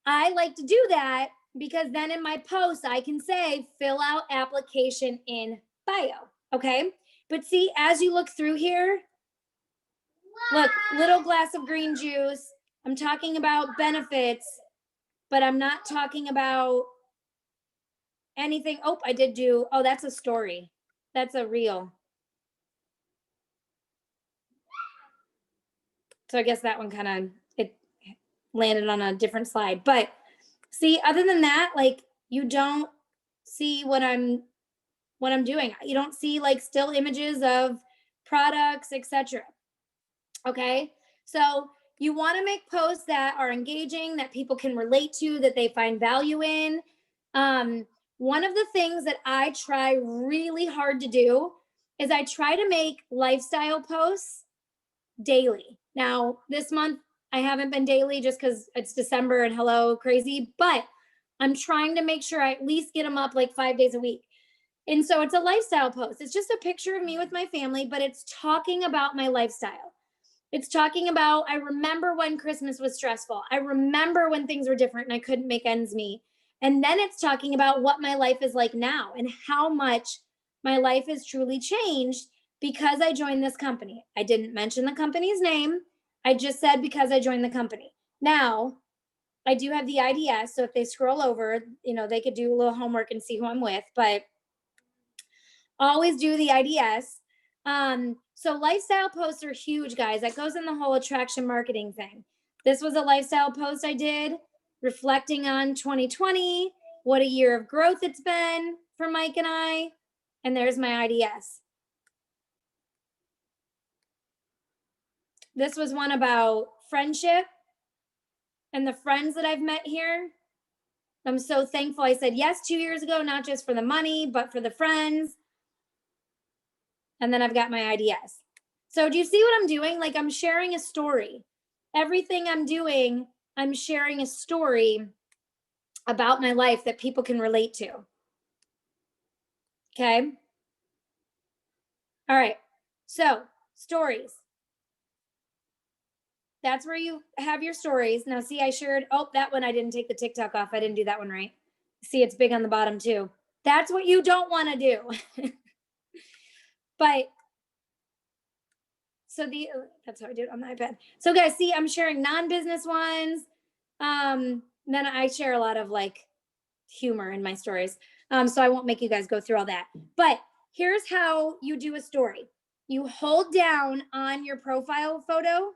I like to do that because then in my post, I can say, fill out application in bio, okay? But see, as you look through here, look, little glass of green juice. I'm talking about benefits, but I'm not talking about anything. Oh, I did do, oh, that's a story. That's a reel. So I guess that one kind of, it landed on a different slide. But see, other than that, like you don't see what I'm doing. You don't see like still images of products, etc. Okay. So you want to make posts that are engaging, that people can relate to, that they find value in. One of the things that I try really hard to do is I try to make lifestyle posts daily. Now, this month I haven't been daily just because it's December and hello crazy, but I'm trying to make sure I at least get them up like 5 days a week. And so it's a lifestyle post. It's just a picture of me with my family, but it's talking about my lifestyle. It's talking about, I remember when Christmas was stressful. I remember when things were different and I couldn't make ends meet. And then it's talking about what my life is like now and how much my life has truly changed because I joined this company. I didn't mention the company's name. I just said because I joined the company. Now, I do have the IDS, so if they scroll over, you know, they could do a little homework and see who I'm with, but always do the IDS. So lifestyle posts are huge, guys. That goes in the whole attraction marketing thing. This was a lifestyle post I did reflecting on 2020, what a year of growth it's been for Mike and I. And there's my IDS. This was one about friendship and the friends that I've met here. I'm so thankful I said yes 2 years ago, not just for the money, but for the friends. And then I've got my IDS. So do you see what I'm doing? Like I'm sharing a story. Everything I'm doing, I'm sharing a story about my life that people can relate to. Okay. All right. So stories. That's where you have your stories. Now see, I shared, oh, that one I didn't take the TikTok off. I didn't do that one right. See, it's big on the bottom too. That's what you don't want to do. But so that's how I do it on the iPad. So guys, see, I'm sharing non-business ones. Then I share a lot of like humor in my stories. So I won't make you guys go through all that. But here's how you do a story. You hold down on your profile photo.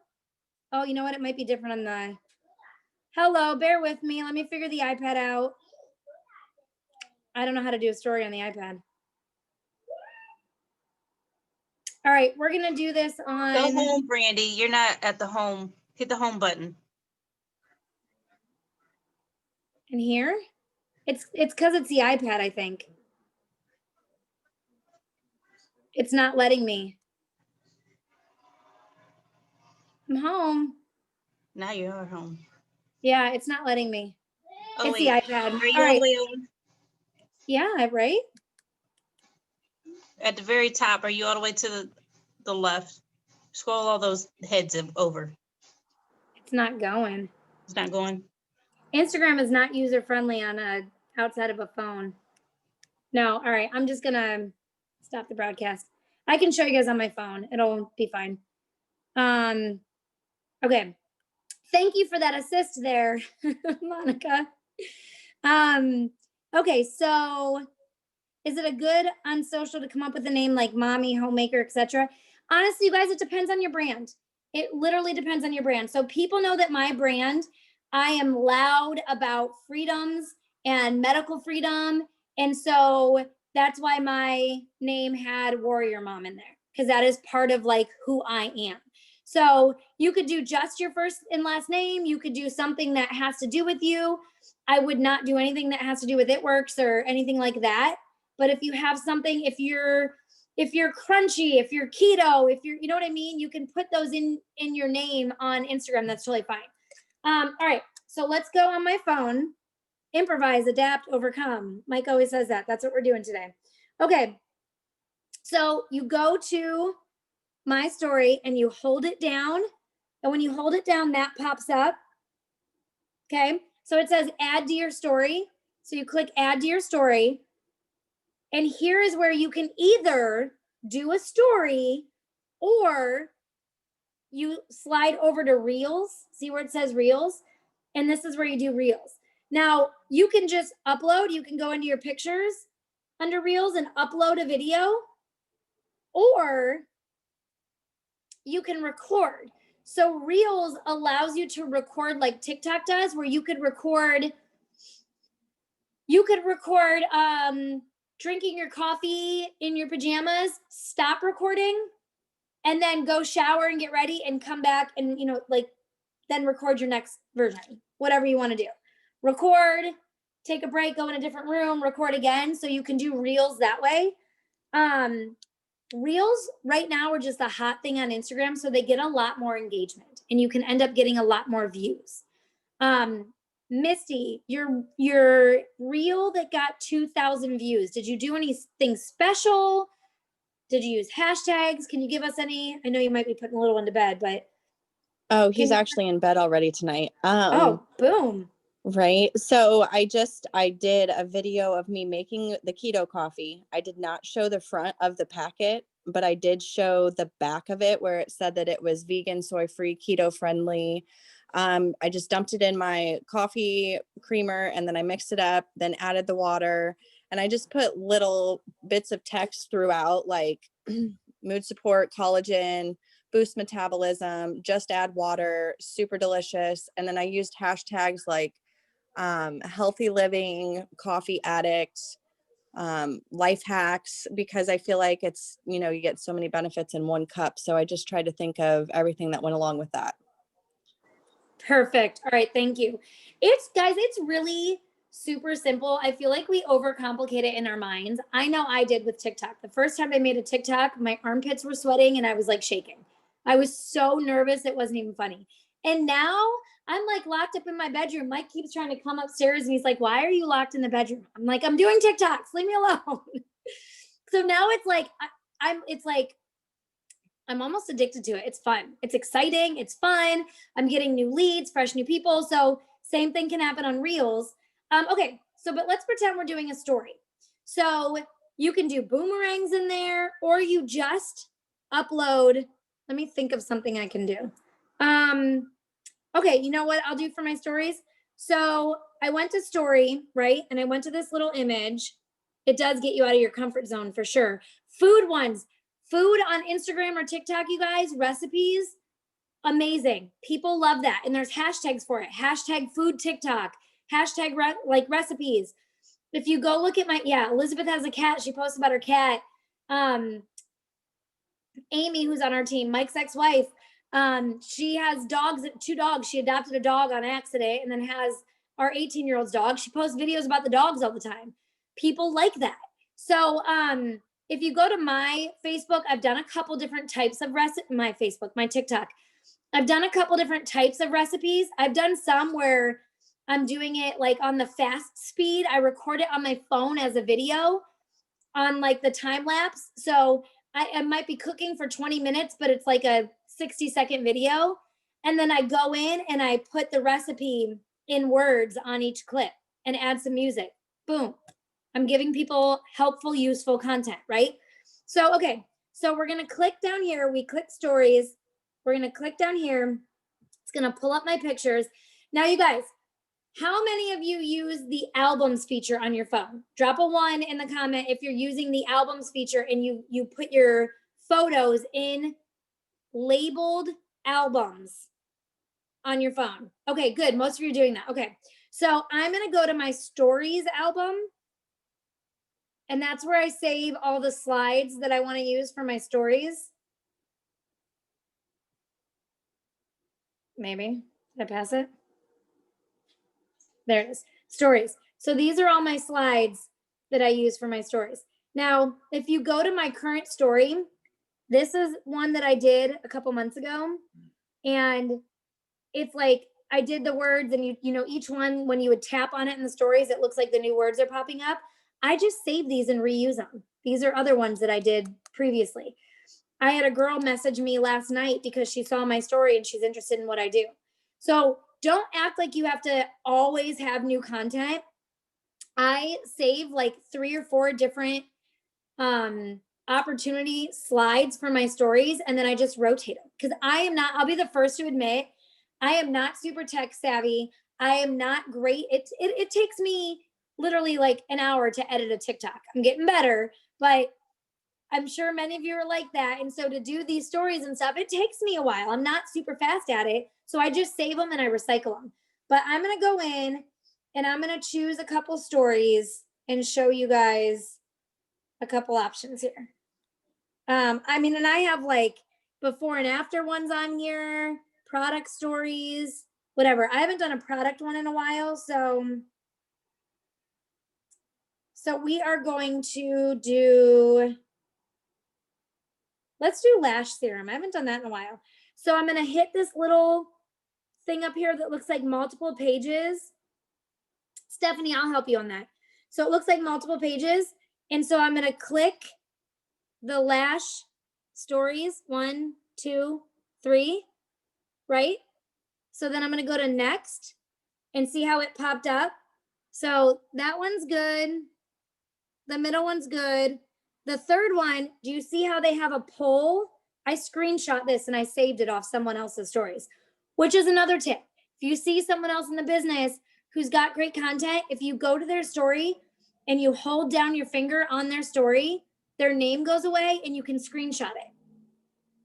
Oh, you know what? It might be different on the, hello, bear with me. Let me figure the iPad out. I don't know how to do a story on the iPad. All right, we're gonna do this on. Go home, Brandy. You're not at the home. Hit the home button. In here? It's because it's the iPad, I think. It's not letting me. I'm home. Now you are home. Yeah, it's not letting me. Oh, it's wait. the iPad. Are you all all right. the way over? Yeah, right? At the very top, are you all the way to the left? Scroll all those heads over. It's not going. It's not going. Instagram is not user friendly on outside of a phone. No, all right. I'm just gonna stop the broadcast. I can show you guys on my phone. It'll be fine. Okay. Thank you for that assist there, Monica. Okay, so Is it a good on social to come up with a name like mommy, homemaker, etc.? Honestly, you guys, it depends on your brand. It literally depends on your brand. So people know that my brand, I am loud about freedoms and medical freedom. And so that's why my name had Warrior Mom in there, because that is part of like who I am. So you could do just your first and last name. You could do something that has to do with you. I would not do anything that has to do with It Works or anything like that. But if you have something, if you're crunchy, if you're keto, if you're, you know what I mean, you can put those in your name on Instagram. That's totally fine. All right, so let's go on my phone. Improvise, adapt, overcome. Mike always says that. That's what we're doing today. Okay, so you go to my story and you hold it down. And when you hold it down, that pops up. Okay, so it says add to your story. So you click add to your story. And here is where you can either do a story or you slide over to Reels. See where it says Reels? And this is where you do Reels. Now, you can just upload. You can go into your pictures under Reels and upload a video, or you can record. So Reels allows you to record like TikTok does, where you could record drinking your coffee in your pajamas, stop recording, and then go shower and get ready and come back and, you know, like then record your next version, whatever you want to do. Record, take a break, go in a different room, record again. So you can do Reels that way. Reels right now are just a hot thing on Instagram. So they get a lot more engagement and you can end up getting a lot more views. Misty, your reel that got 2,000 views, did you do anything special? Did you use hashtags? Can you give us any? I know you might be putting a little one to bed, but. Oh, he's actually in bed already tonight. Oh, boom. Right. So I did a video of me making the keto coffee. I did not show the front of the packet, but I did show the back of it where it said that it was vegan, soy-free, keto-friendly. I just dumped it in my coffee creamer and then I mixed it up, then added the water, and I just put little bits of text throughout, like mood support, collagen, boost metabolism, just add water, super delicious. And then I used hashtags like healthy living, coffee addict, life hacks, because I feel like it's, you know, you get so many benefits in one cup. So I just tried to think of everything that went along with that. Perfect. All right. Thank you. It's really super simple. I feel like we overcomplicate it in our minds. I know I did with TikTok. The first time I made a TikTok, my armpits were sweating and I was like shaking. I was so nervous. It wasn't even funny. And now I'm like locked up in my bedroom. Mike keeps trying to come upstairs and he's like, why are you locked in the bedroom? I'm like, I'm doing TikToks. Leave me alone. So now it's like, I'm almost addicted to it. It's fun. It's exciting. It's fun. I'm getting new leads, fresh new people. So same thing can happen on Reels. Okay. So, but let's pretend we're doing a story. So you can do boomerangs in there, or you just upload. Let me think of something I can do. Okay. You know what I'll do for my stories? So I went to story, right? And I went to this little image. It does get you out of your comfort zone for sure. Food ones. Food on Instagram or TikTok, you guys, recipes, amazing. People love that. And there's hashtags for it. Hashtag food TikTok, hashtag like recipes. If you go look at Elizabeth has a cat. She posts about her cat. Amy, who's on our team, Mike's ex-wife, she has dogs, 2 dogs. She adopted a dog on accident and then has our 18-year-old's dog. She posts videos about the dogs all the time. People like that. So, if you go to my Facebook, I've done a couple different types of my TikTok. I've done a couple different types of recipes. I've done some where I'm doing it like on the fast speed. I record it on my phone as a video on like the time lapse. So I might be cooking for 20 minutes, but it's like a 60-second video. And then I go in and I put the recipe in words on each clip and add some music. Boom. I'm giving people helpful, useful content, right? So, okay. So we're going to click down here. We click stories. We're going to click down here. It's going to pull up my pictures. Now, you guys, How many of you use the albums feature on your phone? Drop a 1 in the comment if you're using the albums feature and you put your photos in labeled albums on your phone. Okay, good. Most of you are doing that. Okay. So I'm going to go to my stories album. And that's where I save all the slides that I want to use for my stories. Maybe. Did I pass it? There it is. Stories. So these are all my slides that I use for my stories. Now, if you go to my current story, this is one that I did a couple months ago. And it's like I did the words, and you know, each one, when you would tap on it in the stories, it looks like the new words are popping up. I just save these and reuse them. These are other ones that I did previously. I had a girl message me last night because she saw my story and she's interested in what I do. So don't act like you have to always have new content. I save like 3 or 4 different opportunity slides for my stories, and then I just rotate them because I'll be the first to admit, I am not super tech savvy. I am not great. It takes me literally like an hour to edit a TikTok. I'm getting better, but I'm sure many of you are like that. And so to do these stories and stuff, it takes me a while. I'm not super fast at it. So I just save them and I recycle them. But I'm going to go in and I'm going to choose a couple stories and show you guys a couple options here. I mean, and I have like before and after ones on here, product stories, whatever. I haven't done a product one in a while. So we are going to let's do lash serum. I haven't done that in a while. So I'm going to hit this little thing up here that looks like multiple pages. Stephanie, I'll help you on that. So it looks like multiple pages. And so I'm going to click the lash stories, 1, 2, 3, right? So then I'm going to go to next and see how it popped up. So that one's good. The middle one's good. The third one, do you see how they have a poll? I screenshot this and I saved it off someone else's stories, which is another tip. If you see someone else in the business who's got great content, if you go to their story and you hold down your finger on their story, their name goes away and you can screenshot it.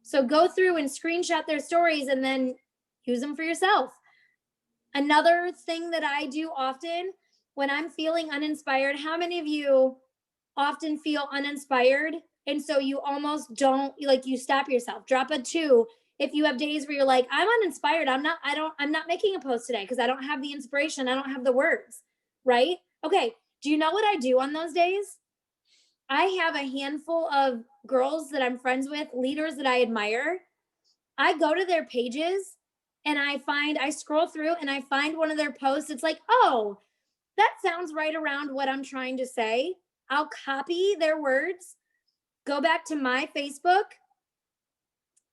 So go through and screenshot their stories and then use them for yourself. Another thing that I do often when I'm feeling uninspired, how many of you often feel uninspired? And so you almost don't, like, you stop yourself. Drop a 2 if you have days where you're like, I'm uninspired. I'm not making a post today because I don't have the inspiration. I don't have the words, right? Okay. Do you know what I do on those days? I have a handful of girls that I'm friends with, leaders that I admire. I go to their pages and I scroll through and I find one of their posts. It's like, oh, that sounds right around what I'm trying to say. I'll copy their words, go back to my Facebook,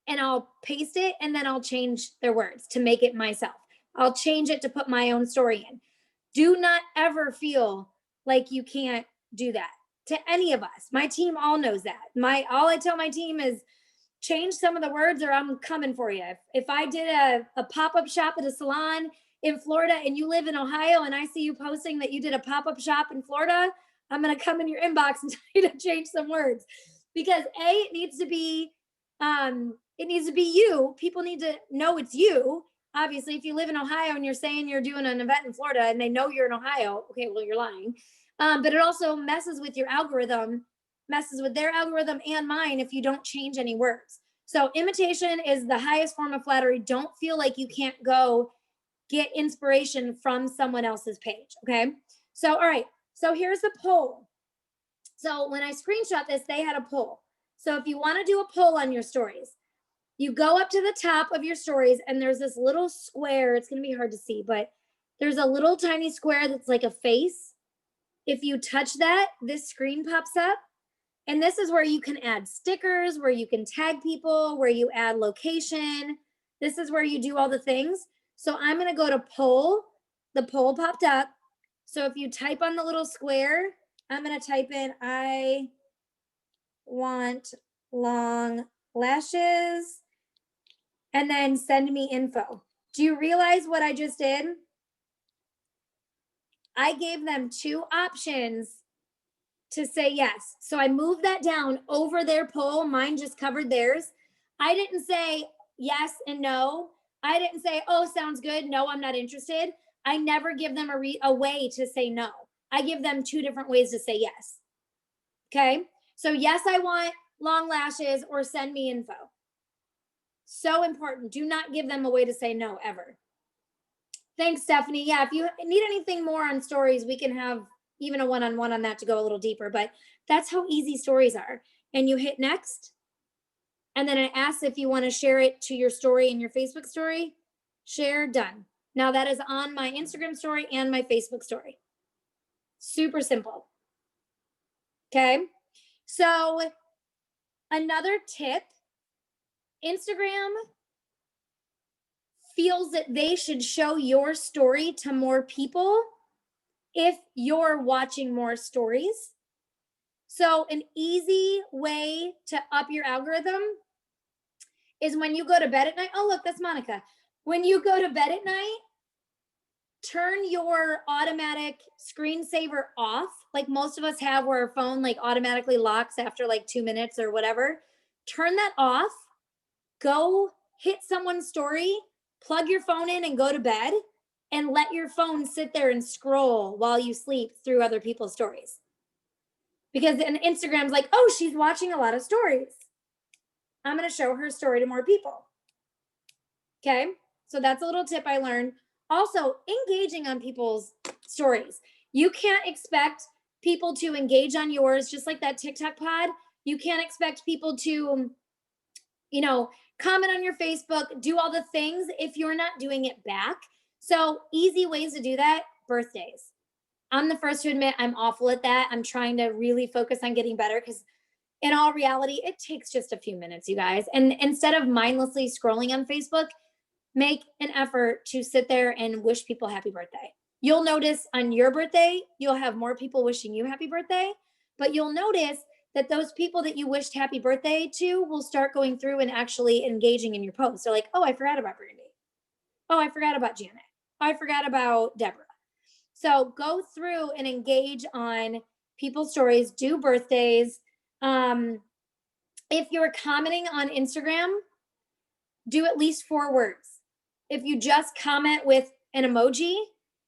and I'll paste it, and then I'll change their words to make it myself. I'll change it to put my own story in. Do not ever feel like you can't do that to any of us. My team all knows that. All I tell my team is change some of the words or I'm coming for you. If I did a pop-up shop at a salon in Florida and you live in Ohio and I see you posting that you did a pop-up shop in Florida, I'm going to come in your inbox and tell you to change some words because it needs to be you. People need to know it's you. Obviously, if you live in Ohio and you're saying you're doing an event in Florida and they know you're in Ohio, okay, well, you're lying. But it also messes with your algorithm, messes with their algorithm and mine if you don't change any words. So imitation is the highest form of flattery. Don't feel like you can't go get inspiration from someone else's page, okay? So, all right. So here's the poll. So when I screenshot this, they had a poll. So if you want to do a poll on your stories, you go up to the top of your stories and there's this little square. It's going to be hard to see, but there's a little tiny square that's like a face. If you touch that, this screen pops up. And this is where you can add stickers, where you can tag people, where you add location. This is where you do all the things. So I'm going to go to poll. The poll popped up. So if you type on the little square, I'm going to type in, I want long lashes, and then send me info. Do you realize what I just did? I gave them 2 options to say yes. So I moved that down over their poll. Mine just covered theirs. I didn't say yes and no. I didn't say, oh, sounds good. No, I'm not interested. I never give them a way to say no. I give them 2 different ways to say yes. Okay. So yes, I want long lashes, or send me info. So important. Do not give them a way to say no ever. Thanks, Stephanie. Yeah, if you need anything more on stories, we can have even a one-on-one on that to go a little deeper, but that's how easy stories are. And you hit next, and then it asks if you want to share it to your story in your Facebook story. Share, done. Now that is on my Instagram story and my Facebook story. Super simple. Okay. So another tip, Instagram feels that they should show your story to more people if you're watching more stories. So an easy way to up your algorithm is when you go to bed at night. Oh, look, that's Monica. When you go to bed at night, turn your automatic screensaver off. Like most of us have, where our phone like automatically locks after like 2 minutes or whatever. Turn that off. Go hit someone's story, plug your phone in and go to bed, and let your phone sit there and scroll while you sleep through other people's stories. Because then Instagram's like, oh, she's watching a lot of stories. I'm going to show her story to more people. Okay. So that's a little tip I learned. Also, engaging on people's stories. You can't expect people to engage on yours, just like that TikTok pod. You can't expect people to, comment on your Facebook, do all the things if you're not doing it back. So easy ways to do that: birthdays. I'm the first to admit I'm awful at that. I'm trying to really focus on getting better, because in all reality, it takes just a few minutes, you guys. And instead of mindlessly scrolling on Facebook, make an effort to sit there and wish people happy birthday. You'll notice on your birthday, you'll have more people wishing you happy birthday, but you'll notice that those people that you wished happy birthday to will start going through and actually engaging in your posts. They're like, oh, I forgot about Brandy. Oh, I forgot about Janet. Oh, I forgot about Deborah. So go through and engage on people's stories, do birthdays. If you're commenting on Instagram, do at least 4 words. If you just comment with an emoji,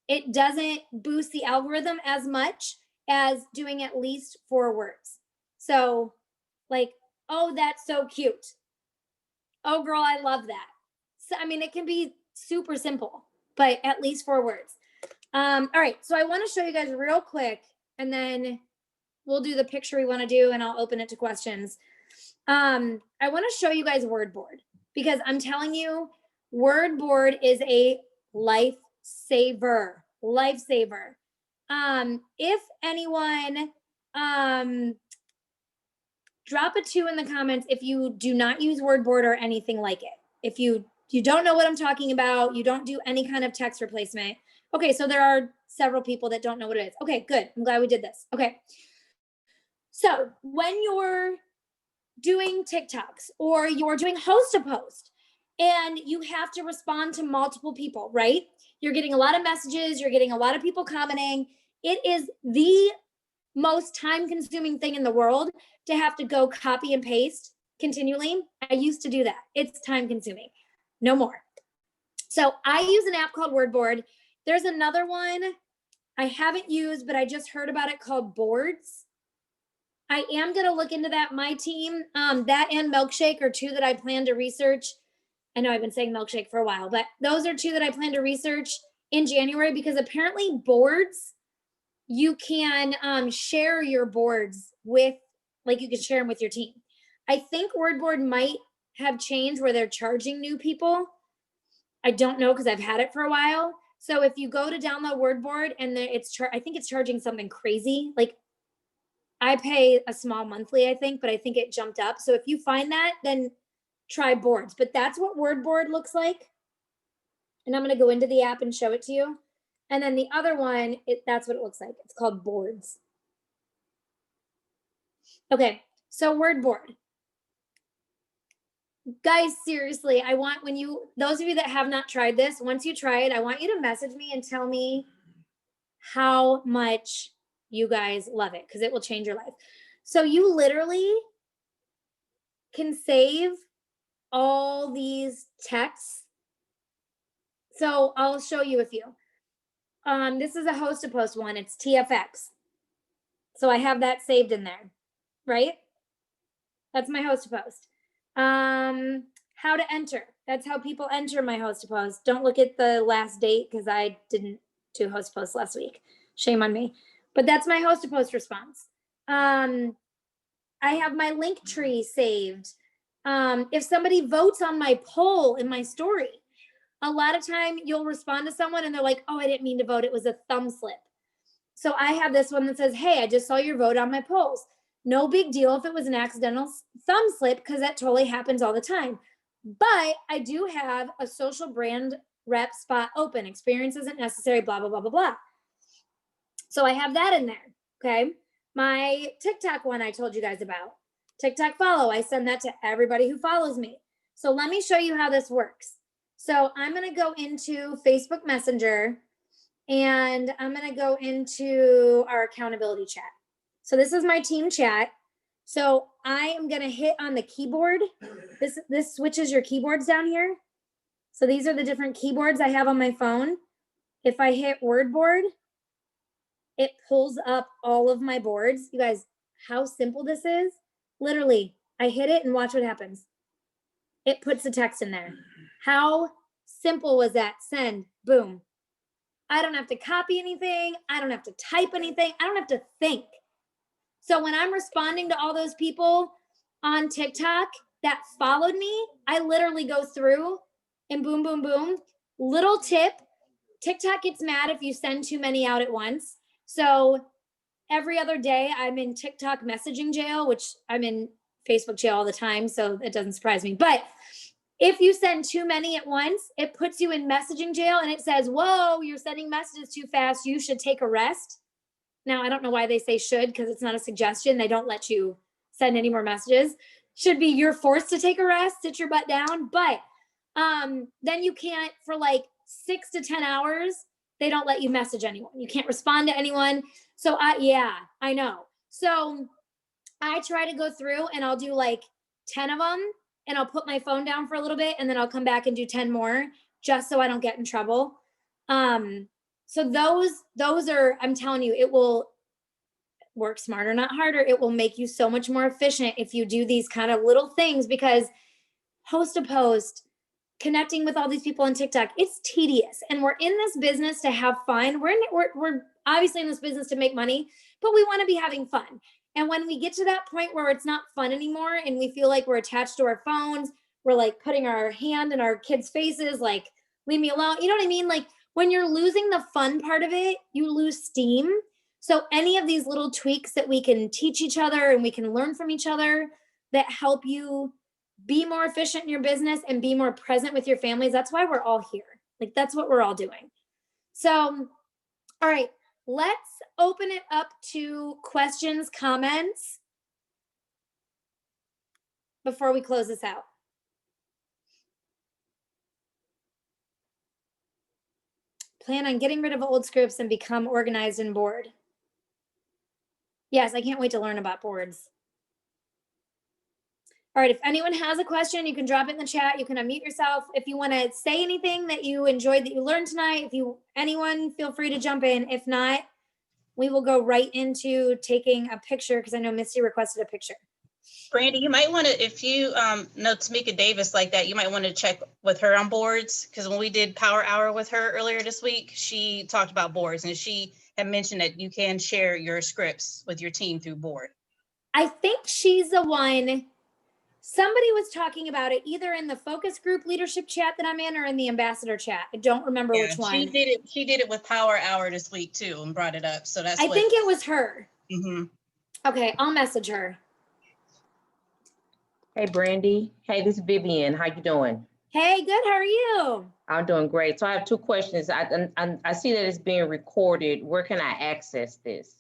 it doesn't boost the algorithm as much as doing at least 4 words. So like, oh, that's so cute. Oh, girl, I love that. So, I mean, it can be super simple, but at least 4 words. All right. So I want to show you guys real quick, and then we'll do the picture we want to do, and I'll open it to questions. I want to show you guys word board, because I'm telling you, word board is a lifesaver. If anyone, drop a 2 in the comments if you do not use word board or anything like it. If you don't know what I'm talking about, you don't do any kind of text replacement. Okay, so there are several people that don't know what it is. Okay, good. I'm glad we did this. Okay. So when you're doing TikToks or you're doing host a post and you have to respond to multiple people, right? You're getting a lot of messages, you're getting a lot of people commenting. It is the most time-consuming thing in the world to have to go copy and paste continually. I used to do that. It's time-consuming. No more. So I use an app called Wordboard. There's another one I haven't used, but I just heard about it, called Boards. I am going to look into that. My team, that and Milkshake are 2 that I plan to research. I know I've been saying Milkshake for a while, but those are 2 that I plan to research in January, because apparently boards, you can share your boards with, like, you can share them with your team. I think Wordboard might have changed where they're charging new people. I don't know, because I've had it for a while. So if you go to download Wordboard and I think it's charging something crazy. Like, I pay a small monthly, I think, but I think it jumped up. So if you find that, then try Boards. But that's what Wordboard looks like. And I'm going to go into the app and show it to you. And then the other one, that's what it looks like. It's called Boards. Okay, so Wordboard. Guys, seriously, I want, those of you that have not tried this, once you try it, I want you to message me and tell me how much you guys love it because it will change your life. So you literally can save all these texts. So I'll show you a few. This is a host to post one. It's TFX. So I have that saved in there, right? That's my host to post. How to enter. That's how people enter my host to post. Don't look at the last date because I didn't do host to post last week. Shame on me. But that's my host to post response. I have my link tree saved. If somebody votes on my poll in my story, a lot of time you'll respond to someone and they're like, oh, I didn't mean to vote. It was a thumb slip. So I have this one that says, hey, I just saw your vote on my polls. No big deal if it was an accidental thumb slip because that totally happens all the time. But I do have a social brand rep spot open. Experience isn't necessary, blah, blah, blah, blah, blah. So I have that in there, okay? My TikTok one I told you guys about. TikTok follow, I send that to everybody who follows me. So let me show you how this works. So I'm gonna go into Facebook Messenger and I'm gonna go into our accountability chat. So this is my team chat. So I am gonna hit on the keyboard. This switches your keyboards down here. So these are the different keyboards I have on my phone. If I hit word board, it pulls up all of my boards. You guys, how simple this is. Literally, I hit it and watch what happens. It puts the text in there. How simple was that? Send, boom. I don't have to copy anything. I don't have to type anything. I don't have to think. So when I'm responding to all those people on TikTok that followed me, I literally go through and boom, boom, boom. Little tip, TikTok gets mad if you send too many out at once. So every other day I'm in TikTok messaging jail, which I'm in Facebook jail all the time, so it doesn't surprise me. But if you send too many at once, it puts you in messaging jail and it says, whoa, you're sending messages too fast. You should take a rest. Now, I don't know why they say should because it's not a suggestion. They don't let you send any more messages. Should be you're forced to take a rest, sit your butt down. But then you can't, for like 6 to 10 hours, they don't let you message anyone. You can't respond to anyone. So I know. So I try to go through and I'll do like 10 of them and I'll put my phone down for a little bit and then I'll come back and do 10 more just so I don't get in trouble. So those are, I'm telling you, it will work smarter, not harder. It will make you so much more efficient if you do these kind of little things because host to post, connecting with all these people on TikTok, it's tedious. And we're in this business to have fun. We're obviously in this business to make money, but we want to be having fun. And when we get to that point where it's not fun anymore and we feel like we're attached to our phones, we're like putting our hand in our kids' faces, like, leave me alone. You know what I mean? Like when you're losing the fun part of it, you lose steam. So any of these little tweaks that we can teach each other and we can learn from each other that help you be more efficient in your business and be more present with your families. That's why we're all here. Like that's what we're all doing. So, all right, let's open it up to questions, comments before we close this out. Plan on getting rid of old scripts and become organized and bored. Yes, I can't wait to learn about boards. All right, if anyone has a question, you can drop it in the chat. You can unmute yourself. If you want to say anything that you enjoyed that you learned tonight, anyone feel free to jump in. If not, we will go right into taking a picture because I know Misty requested a picture. Brandy, you might want to, if you know Tamika Davis like that, you might want to check with her on boards because when we did Power Hour with her earlier this week, she talked about boards and she had mentioned that you can share your scripts with your team through board. I think she's the one. Somebody was talking about it either in the focus group leadership chat that I'm in or in the ambassador chat. I don't remember which one. She did it with Power Hour this week too and brought it up. So that's I think it was her. Mm-hmm. Okay, I'll message her. Hey, Brandy. Hey, this is Vivian. How you doing? Hey, good. How are you? I'm doing great. So I have two questions. I see that it's being recorded. Where can I access this?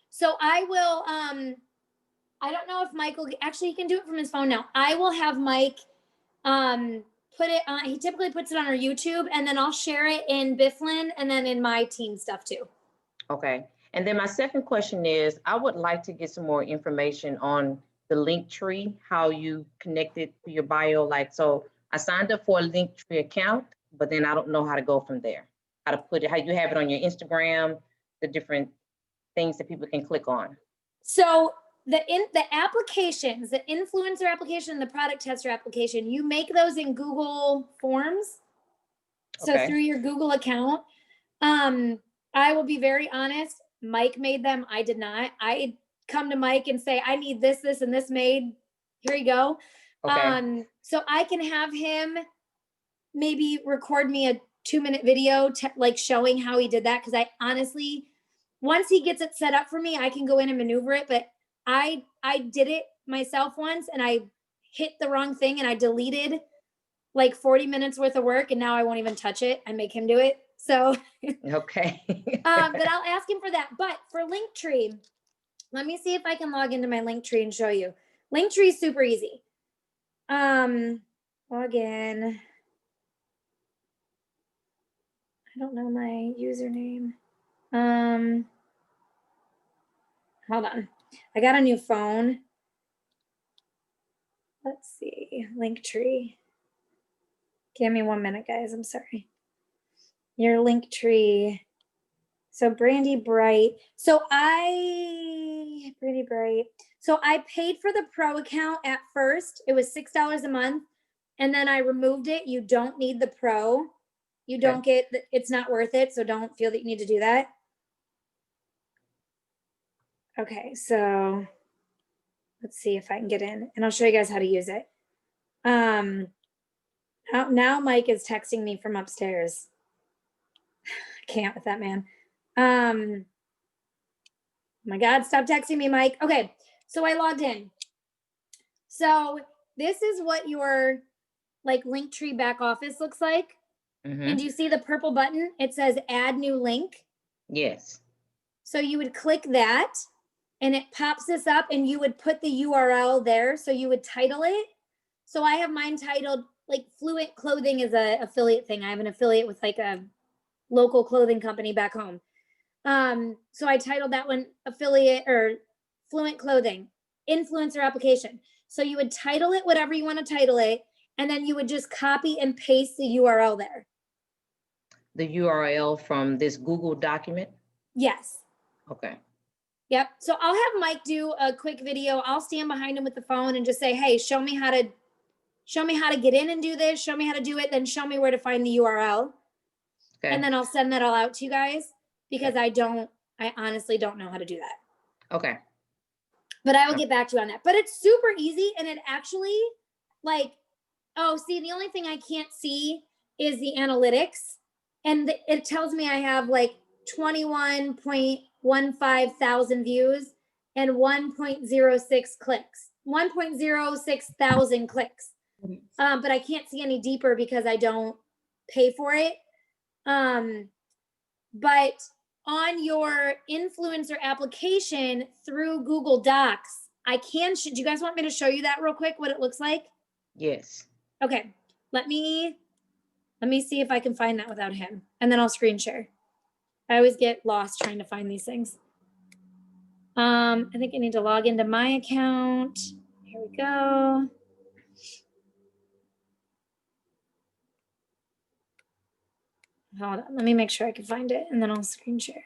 So I will, I don't know if Mike will, actually he can do it from his phone now. I will have Mike put it on, he typically puts it on our YouTube and then I'll share it in Bifflin and then in my team stuff too. Okay. And then my second question is, I would like to get some more information on the link tree, how you connected to your bio. Like, so I signed up for a link tree account, but then I don't know how to go from there. How to put it, how you have it on your Instagram, the different things that people can click on. So the applications, the influencer application, the product tester application, you make those in Google Forms. So Okay. through your Google account, I will be very honest, Mike made them. I did not. I come to Mike and say, I need this, this, and this made. Here you go. Okay. So I can have him maybe record me a 2-minute video like showing how he did that. Cause I honestly, once he gets it set up for me, I can go in and maneuver it. But I did it myself once and I hit the wrong thing and I deleted like 40 minutes worth of work and now I won't even touch it. I make him do it. So, Okay. but I'll ask him for that. But for Linktree, let me see if I can log into my Linktree and show you. Linktree is super easy. Log in. I don't know my username. Hold on. I got a new phone. Let's see. Linktree. Give me 1 minute, guys. I'm sorry. Your Linktree. So Brandy Bright. Brandy Bright. So I paid for the pro account at first. It was $6 a month. And then I removed it. You don't need the pro. You don't get, it's not worth it. So don't feel that you need to do that. Okay. So let's see if I can get in and I'll show you guys how to use it. Now Mike is texting me from upstairs. I can't with that man. Oh my God, stop texting me, Mike. Okay, so I logged in. So this is what your like Linktree back office looks like. And do you see the purple button? It says add new link. Yes. So you would click that and it pops this up and you would put the URL there. So you would title it. So I have mine titled like Fluent Clothing is a affiliate thing. I have an affiliate with like a local clothing company back home. So I titled that one affiliate or Fluent Clothing influencer application. So you would title it whatever you want to title it, and then you would just copy and paste the URL there. The URL from this Google document? Yes. Okay. Yep. So I'll have Mike do a quick video. I'll stand behind him with the phone and just say, hey, show me how to get in and do this. Show me how to do it. Then show me where to find the URL. Okay. And then I'll send that all out to you guys because I honestly don't know how to do that. Okay. But I will get back to you on that. But it's super easy. And it actually like, oh, see, the only thing I can't see is the analytics. And it tells me I have like 21.15 thousand views and 1.06 clicks, 1.06 thousand clicks. But I can't see any deeper because I don't pay for it. But on your influencer application through Google Docs, do you guys want me to show you that real quick, what it looks like? Yes. Okay, let me see if I can find that without him, and then I'll screen share. I always get lost trying to find these things. I think I need to log into my account. Here we go. Hold on, let me make sure I can find it, and then I'll screen share.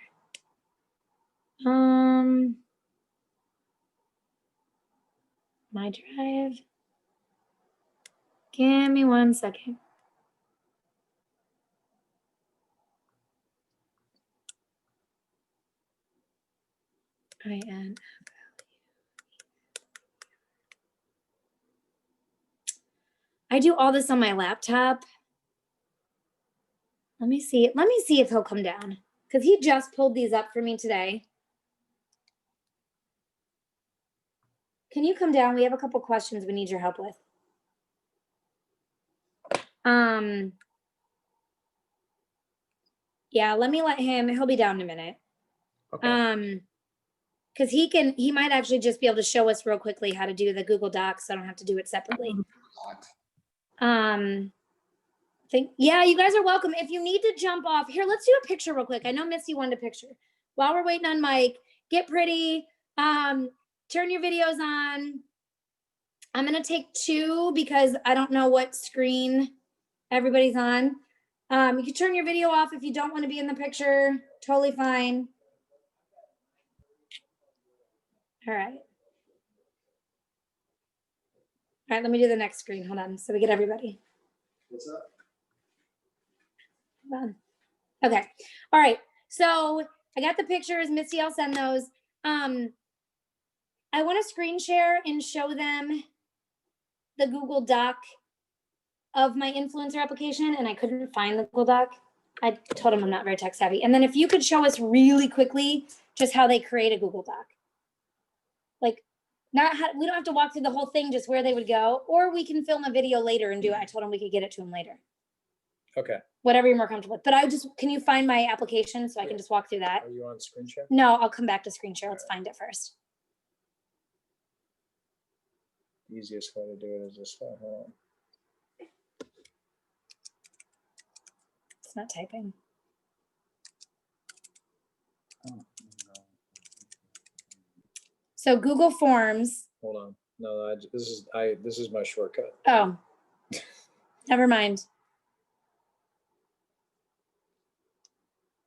My drive. Give me 1 second. I do all this on my laptop. Let me see if he'll come down because he just pulled these up for me today. Can you come down? We have a couple questions we need your help with. Yeah, let me let him, he'll be down in a minute. Okay. Because he might actually just be able to show us real quickly how to do the Google Docs. So I don't have to do it separately. Yeah, you guys are welcome. If you need to jump off here, let's do a picture real quick. I know Missy wanted a picture. while we're waiting on Mike, get pretty, turn your videos on. I'm gonna take 2 because I don't know what screen everybody's on. You can turn your video off if you don't want to be in the picture, totally fine. All right. All right, let me do the next screen. Hold on, so we get everybody. What's up? Hold on. Okay. All right. So I got the pictures. Misty, I'll send those. I want to screen share and show them the Google Doc of my influencer application, and I couldn't find the Google Doc. I told them I'm not very tech savvy. And then if you could show us really quickly just how they create a Google Doc. Like, not how, we don't have to walk through the whole thing, just where they would go, or we can film a video later and do it. I told them we could get it to them later. Okay. Whatever you're more comfortable with. But can you find my application so I can just walk through that? Are you on screen share? No, I'll come back to screen share. Let's find it first. The easiest way to do it is this way. Hold on. It's not typing. So Google Forms. Hold on. No, this is my shortcut. Oh, never mind.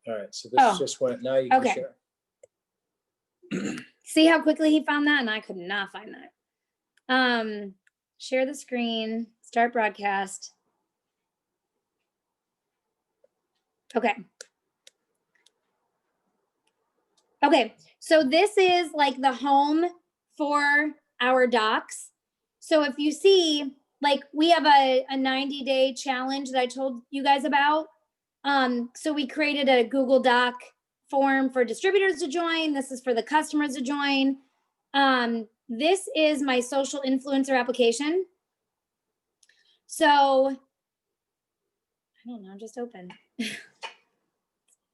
All right, so this just went. Now you can share. See how quickly he found that, and I could not find that. Share the screen. Start broadcast. Okay. Okay, so this is like the home for our docs. So if you see, like we have a 90-day challenge that I told you guys about. So we created a Google Doc form for distributors to join. This is for the customers to join. This is my social influencer application. So, I don't know, just open.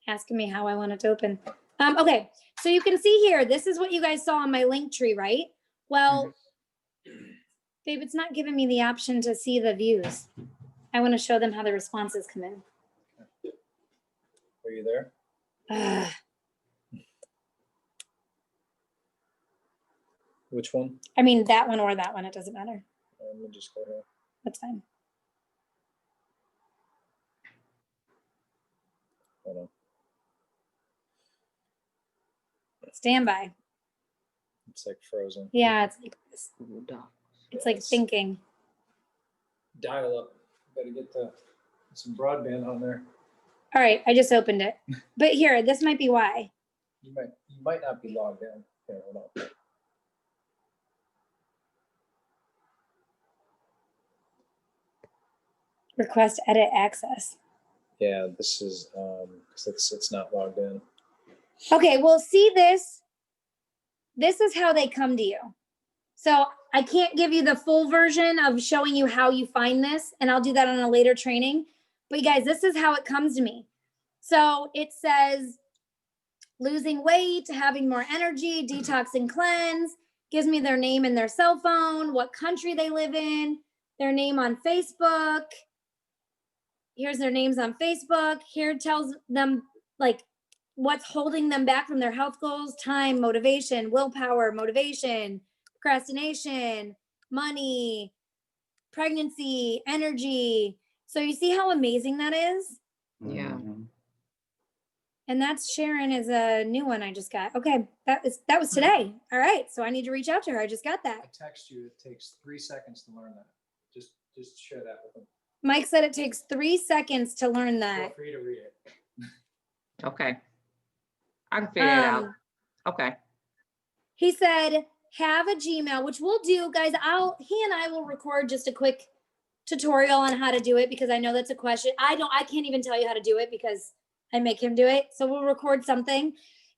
Asking me how I want it to open. Okay, so you can see here, this is what you guys saw on my link tree, right? Well, babe, it's not giving me the option to see the views. I want to show them how the responses come in. Are you there? Which one? I mean, that one or that one, it doesn't matter. Let me just go here. That's fine. Hold on. Stand by. It's like frozen. Yeah, it's like this. It's like thinking. Dial up. Got to get some broadband on there. All right, I just opened it. But here, this might be why. You might not be logged in. Here, hold on. Request edit access. Yeah, this is because it's not logged in. Okay, well, see this. This is how they come to you. So I can't give you the full version of showing you how you find this, and I'll do that on a later training. But you guys, this is how it comes to me. So it says losing weight, having more energy, detox and cleanse, gives me their name and their cell phone, what country they live in, their name on Facebook. Here's their names on Facebook. Here it tells them like what's holding them back from their health goals: time, motivation, willpower, motivation, procrastination, money, pregnancy, energy. So you see how amazing that is? Yeah. And that's Sharon is a new one I just got. Okay, that was today. All right, so I need to reach out to her. I just got that. I text you. It takes 3 seconds to learn that. Just share that with them. Mike said it takes 3 seconds to learn Feel that. free to read it. Okay. I can figure it out. Okay. He said, have a Gmail, which we'll do, guys. He and I will record just a quick tutorial on how to do it, because I know that's a question. I can't even tell you how to do it because I make him do it. So we'll record something.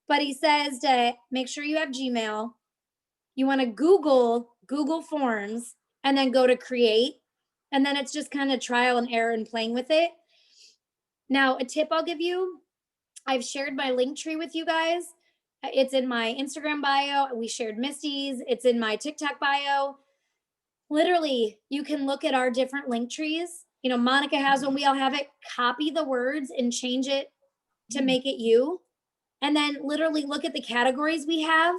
But he says to make sure you have Gmail. You want to Google Forms and then go to create. And then it's just kind of trial and error and playing with it. Now, a tip I'll give you, I've shared my link tree with you guys. It's in my Instagram bio. We shared Misty's. It's in my TikTok bio. Literally, you can look at our different link trees. You know, Monica has one. We all have it. Copy the words and change it to make it you. and then literally look at the categories we have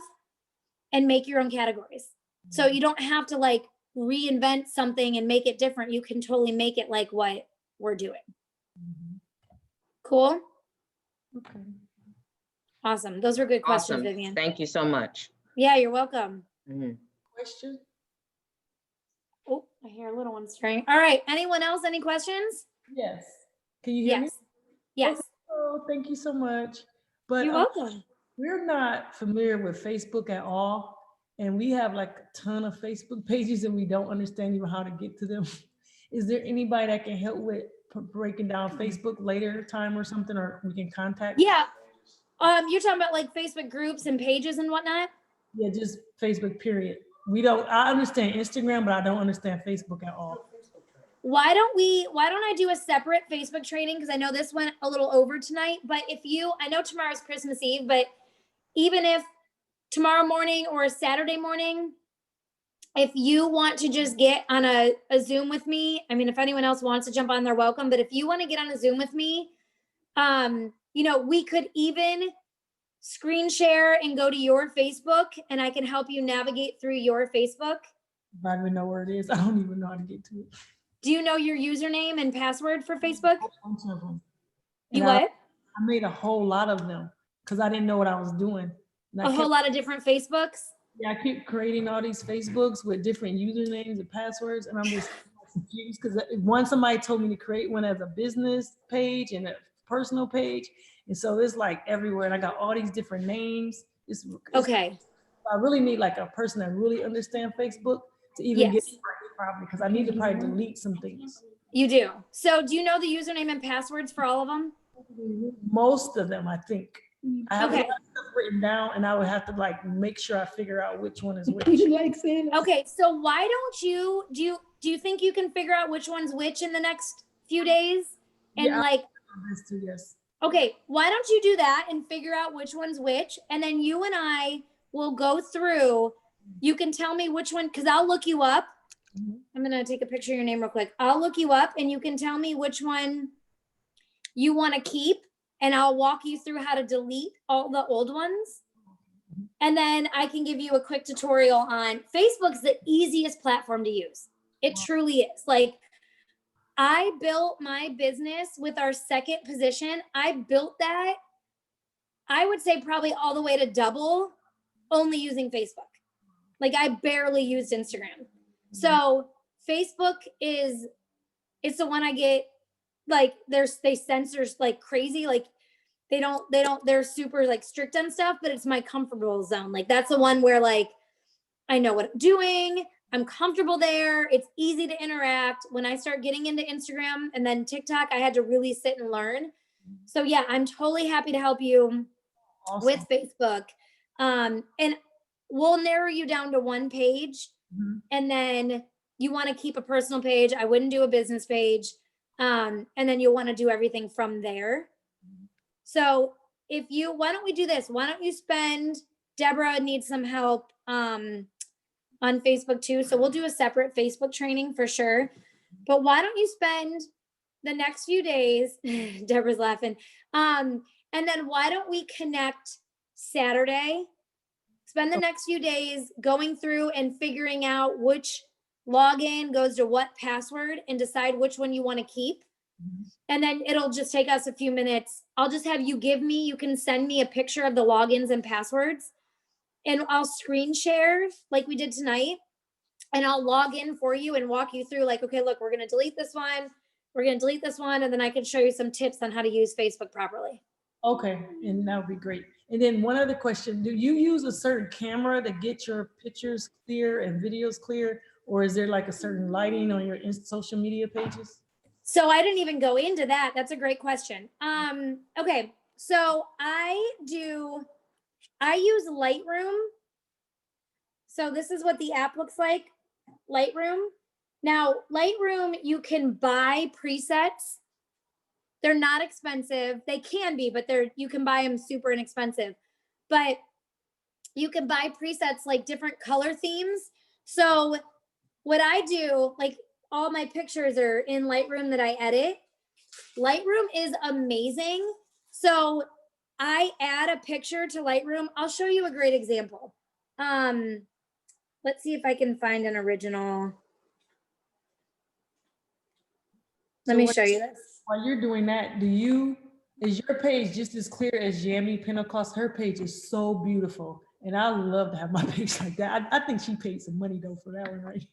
and make your own categories. So you don't have to like reinvent something and make it different. You can totally make it like what we're doing. Cool. Okay. Awesome. Those were good questions, Awesome. Vivian. Thank you so much. Yeah, you're welcome. Question? Oh, I hear a little one stirring. All right. Anyone else? Any questions? Yes. Can you hear me? Yes. Oh, thank you so much. But You're welcome. we're not familiar with Facebook at all. And we have like a ton of Facebook pages and we don't understand even how to get to them. Is there anybody that can help with breaking down Facebook later time or something, or we can contact? Yeah. You're talking about like Facebook groups and pages and whatnot? Yeah, just Facebook, period. I understand Instagram, but I don't understand Facebook at all. Why don't I do a separate Facebook training? Because I know this went a little over tonight, but I know tomorrow's Christmas Eve, but even if tomorrow morning or Saturday morning, if you want to just get on a Zoom with me, I mean, if anyone else wants to jump on, they're welcome. But if you want to get on a Zoom with me, we could even screen share and go to your Facebook and I can help you navigate through your Facebook. If I don't even know where it is, I don't even know how to get to it. Do you know your username and password for Facebook? You what? I made a whole lot of them because I didn't know what I was doing. A whole lot of different Facebooks? Yeah, I keep creating all these Facebooks with different usernames and passwords, and I'm just confused because somebody told me to create one as a business page and a personal page, and so it's like everywhere, and I got all these different names. Okay. I really need like a person that really understands Facebook to even get it properly, because I need to probably delete some things. You do. So do you know the username and passwords for all of them? Most of them, I think. I have a lot of stuff written down, and I would have to like make sure I figure out which one is which. Okay, so why don't you do you think you can figure out which one's which in the next few days? And yes. Okay, why don't you do that and figure out which one's which, and then you and I will go through. You can tell me which one, because I'll look you up. I'm gonna take a picture of your name real quick. I'll look you up, and you can tell me which one you want to keep, and I'll walk you through how to delete all the old ones. And then I can give you a quick tutorial on Facebook's the easiest platform to use. It truly is. Like, I built my business with our second position. I built that, I would say probably all the way to double, only using Facebook. Like, I barely used Instagram. So Facebook it's the one I get, like, they censor like crazy. Like, they're super like strict on stuff, but it's my comfortable zone. Like, that's the one where like, I know what I'm doing. I'm comfortable there. It's easy to interact. When I start getting into Instagram and then TikTok, I had to really sit and learn. So yeah, I'm totally happy to help you with Facebook. And we'll narrow you down to one page. And then you want to keep a personal page. I wouldn't do a business page. And then you'll want to do everything from there. So why don't we do this? Why don't you Deborah needs some help on Facebook too. So we'll do a separate Facebook training for sure. But why don't you spend the next few days, Deborah's laughing. And then why don't we connect Saturday? Spend the next few days going through and figuring out which login goes to what password and decide which one you want to keep. And then it'll just take us a few minutes. I'll just have you you can send me a picture of the logins and passwords, and I'll screen share like we did tonight. And I'll log in for you and walk you through like, okay, look, we're going to delete this one. We're going to delete this one. And then I can show you some tips on how to use Facebook properly. Okay. And that would be great. And then one other question, do you use a certain camera to get your pictures clear and videos clear? Or is there like a certain lighting on your social media pages? So I didn't even go into that. That's a great question. Okay. So I use Lightroom. So this is what the app looks like, Lightroom. Now, Lightroom, you can buy presets. They're not expensive. They can be, but you can buy them super inexpensive. But you can buy presets like different color themes. So what I do, like all my pictures are in Lightroom that I edit. Lightroom is amazing. So I add a picture to Lightroom. I'll show you a great example. Let's see if I can find an original. Let me show you this. While you're doing that, is your page just as clear as Jamie Pentecost? Her page is so beautiful. And I would love to have my page like that. I think she paid some money though for that one, right?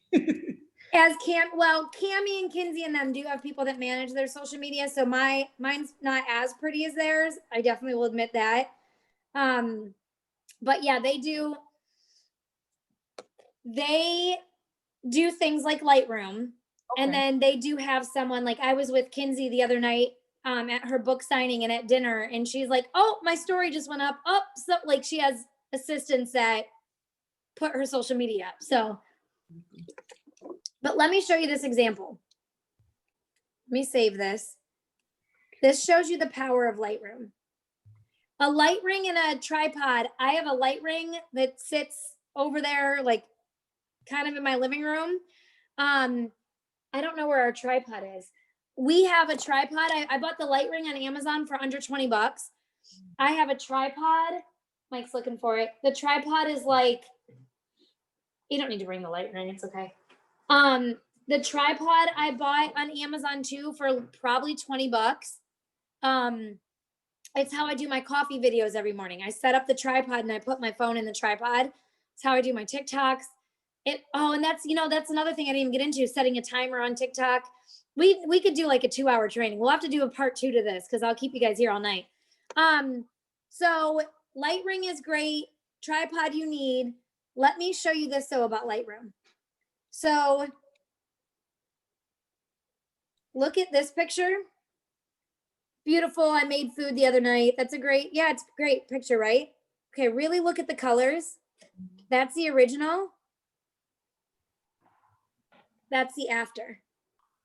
Cammie and Kinsey and them do have people that manage their social media. So mine's not as pretty as theirs. I definitely will admit that. But yeah, they do things like Lightroom. Okay. And then they do have someone, like I was with Kinsey the other night at her book signing and at dinner, and she's like, oh, my story just went up. Oh, so like she has assistants that put her social media up. So, but let me show you this example. Let me save this. This shows you the power of Lightroom. A light ring and a tripod. I have a light ring that sits over there, like kind of in my living room. I don't know where our tripod is. We have a tripod. I bought the light ring on Amazon for under 20 bucks. I have a tripod. Mike's looking for it. The tripod is like, you don't need to bring the light ring. It's okay. The tripod I bought on Amazon too for probably 20 bucks. It's how I do my coffee videos every morning. I set up the tripod and I put my phone in the tripod. It's how I do my TikToks. And that's another thing I didn't even get into, setting a timer on TikTok. We could do like a 2-hour training. We'll have to do a part 2 to this because I'll keep you guys here all night. So light ring is great. Tripod you need. Let me show you this about Lightroom. So look at this picture. Beautiful. I made food the other night. It's a great picture, right? Okay, really look at the colors. That's the original. That's the after.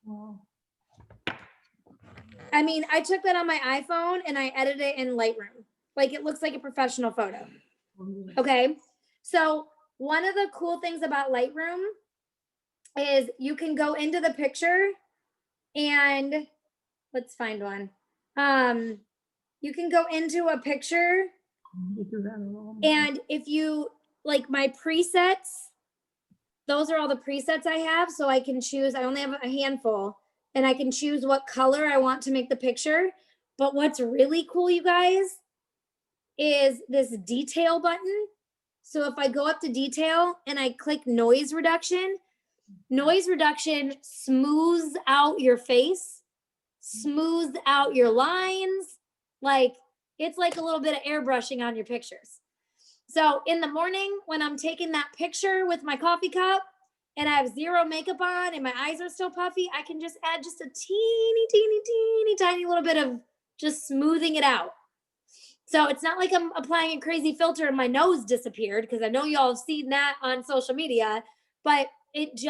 Wow. I mean, I took that on my iPhone and I edited it in Lightroom. Like it looks like a professional photo. Okay. So one of the cool things about Lightroom is you can go into the picture and let's find one. You can go into a picture and if you like my presets, those are all the presets I have. So I can choose, I only have a handful and I can choose what color I want to make the picture. But what's really cool, you guys, is this detail button. So if I go up to detail and I click noise reduction smooths out your face, smooths out your lines. Like it's like a little bit of airbrushing on your pictures. So in the morning when I'm taking that picture with my coffee cup and I have zero makeup on and my eyes are still puffy, I can just add just a teeny tiny little bit of just smoothing it out. So it's not like I'm applying a crazy filter and my nose disappeared, because I know y'all have seen that on social media, but it's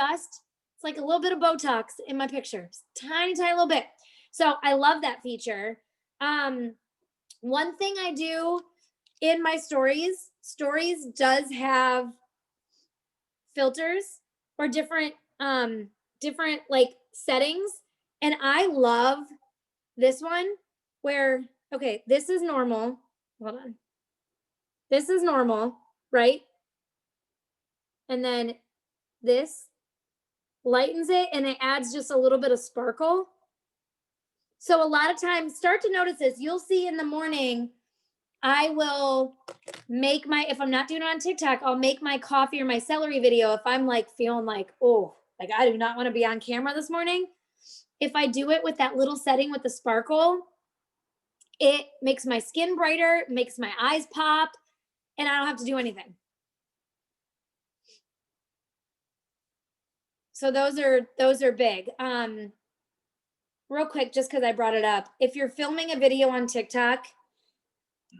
like a little bit of Botox in my pictures, tiny little bit. So I love that feature. One thing I do in my stories does have filters or different like settings. And I love this one where, okay, this is normal. Hold on. This is normal, right? And then this lightens it and it adds just a little bit of sparkle. So a lot of times, start to notice this. You'll see in the morning, I will make if I'm not doing it on TikTok, I'll make my coffee or my celery video. If I'm like feeling like, oh, like I do not want to be on camera this morning. If I do it with that little setting with the sparkle, it makes my skin brighter, makes my eyes pop, and I don't have to do anything. So those are big. Real quick, just because I brought it up. If you're filming a video on TikTok,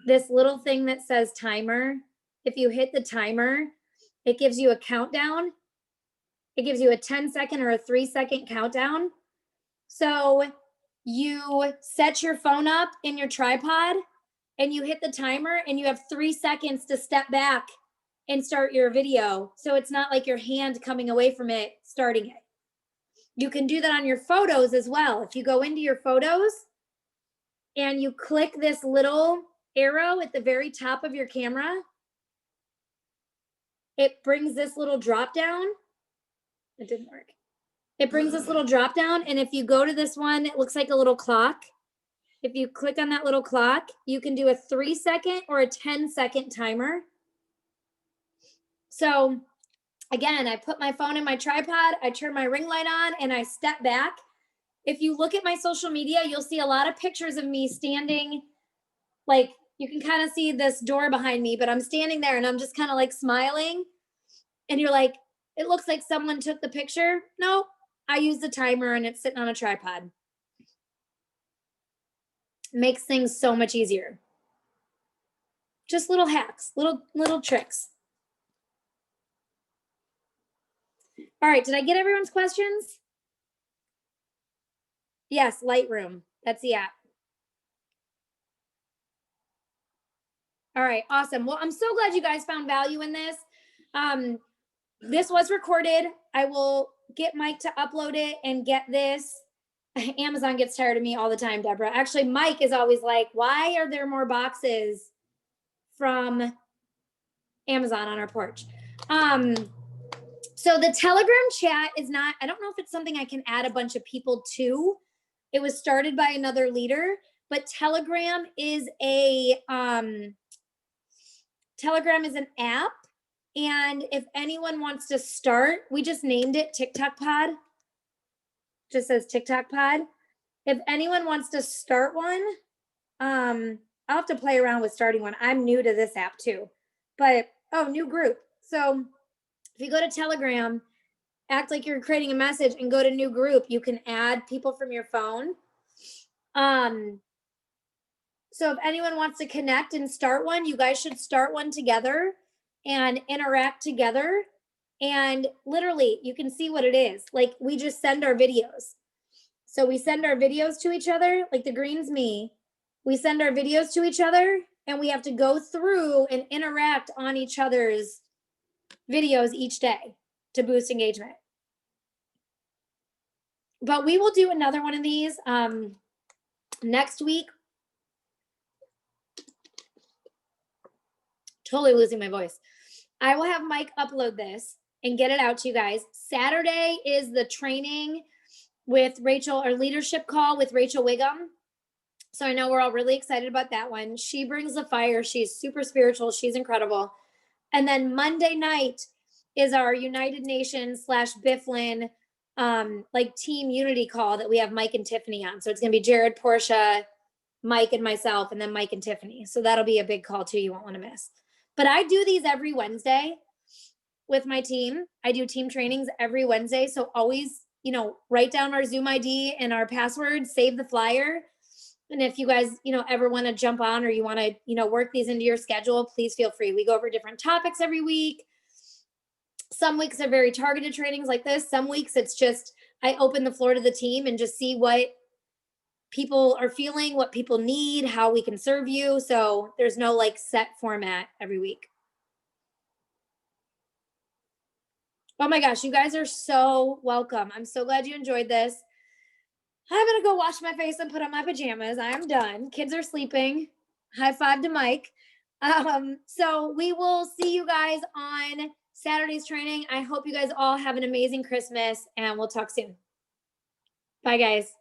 this little thing that says timer, if you hit the timer, it gives you a countdown. It gives you a 10-second or a 3-second countdown. So you set your phone up in your tripod and you hit the timer and you have 3 seconds to step back and start your video. So it's not like your hand coming away from it, starting it. You can do that on your photos as well. If you go into your photos and you click this little arrow at the very top of your camera, it brings this little drop down. It didn't work. It brings this little drop down. And if you go to this one, it looks like a little clock. If you click on that little clock, you can do a 3-second or a 10-second timer. So again, I put my phone in my tripod, I turn my ring light on, and I step back. If you look at my social media, you'll see a lot of pictures of me standing, like you can kind of see this door behind me, but I'm standing there and I'm just kind of like smiling. And you're like, it looks like someone took the picture. No, I use the timer and it's sitting on a tripod. Makes things so much easier. Just little hacks, little tricks. All right, did I get everyone's questions? Yes, Lightroom. That's the app. All right, awesome. Well, I'm so glad you guys found value in this. This was recorded. I will get Mike to upload it and get this. Amazon gets tired of me all the time, Deborah. Actually, Mike is always like, why are there more boxes from Amazon on our porch? So the Telegram chat is not, I don't know if it's something I can add a bunch of people to. It was started by another leader, but Telegram is an app. And if anyone wants to start, we just named it TikTok Pod. Just says TikTok Pod. If anyone wants to start one, I'll have to play around with starting one. I'm new to this app too, but, oh, new group. So if you go to Telegram, act like you're creating a message and go to new group, you can add people from your phone. So if anyone wants to connect and start one, you guys should start one together and interact together. And literally, you can see what it is. Like, we just send our videos. So we send our videos to each other, like the green's me. We send our videos to each other, and we have to go through and interact on each other's videos each day to boost engagement. But we will do another one of these next week. Totally losing my voice. I will have Mike upload this and get it out to you guys. Saturday is the training with Rachel, our leadership call with Rachel Wiggum. So I know we're all really excited about that one. She brings the fire. She's super spiritual. She's incredible. And then Monday night is our United Nations /Bifflin like team unity call that we have Mike and Tiffany on. So it's going to be Jared, Portia, Mike, and myself, and then Mike and Tiffany. So that'll be a big call too. You won't want to miss. But I do these every Wednesday with my team. I do team trainings every Wednesday. So always, write down our Zoom ID and our password, save the flyer. And if you guys, ever want to jump on or you want to, work these into your schedule, please feel free. We go over different topics every week. Some weeks are very targeted trainings like this. Some weeks it's just, I open the floor to the team and just see what people are feeling, what people need, how we can serve you. So there's no like set format every week. Oh my gosh, you guys are so welcome. I'm so glad you enjoyed this. I'm going to go wash my face and put on my pajamas. I am done. Kids are sleeping. High five to Mike. So we will see you guys on Saturday's training. I hope you guys all have an amazing Christmas, and we'll talk soon. Bye, guys.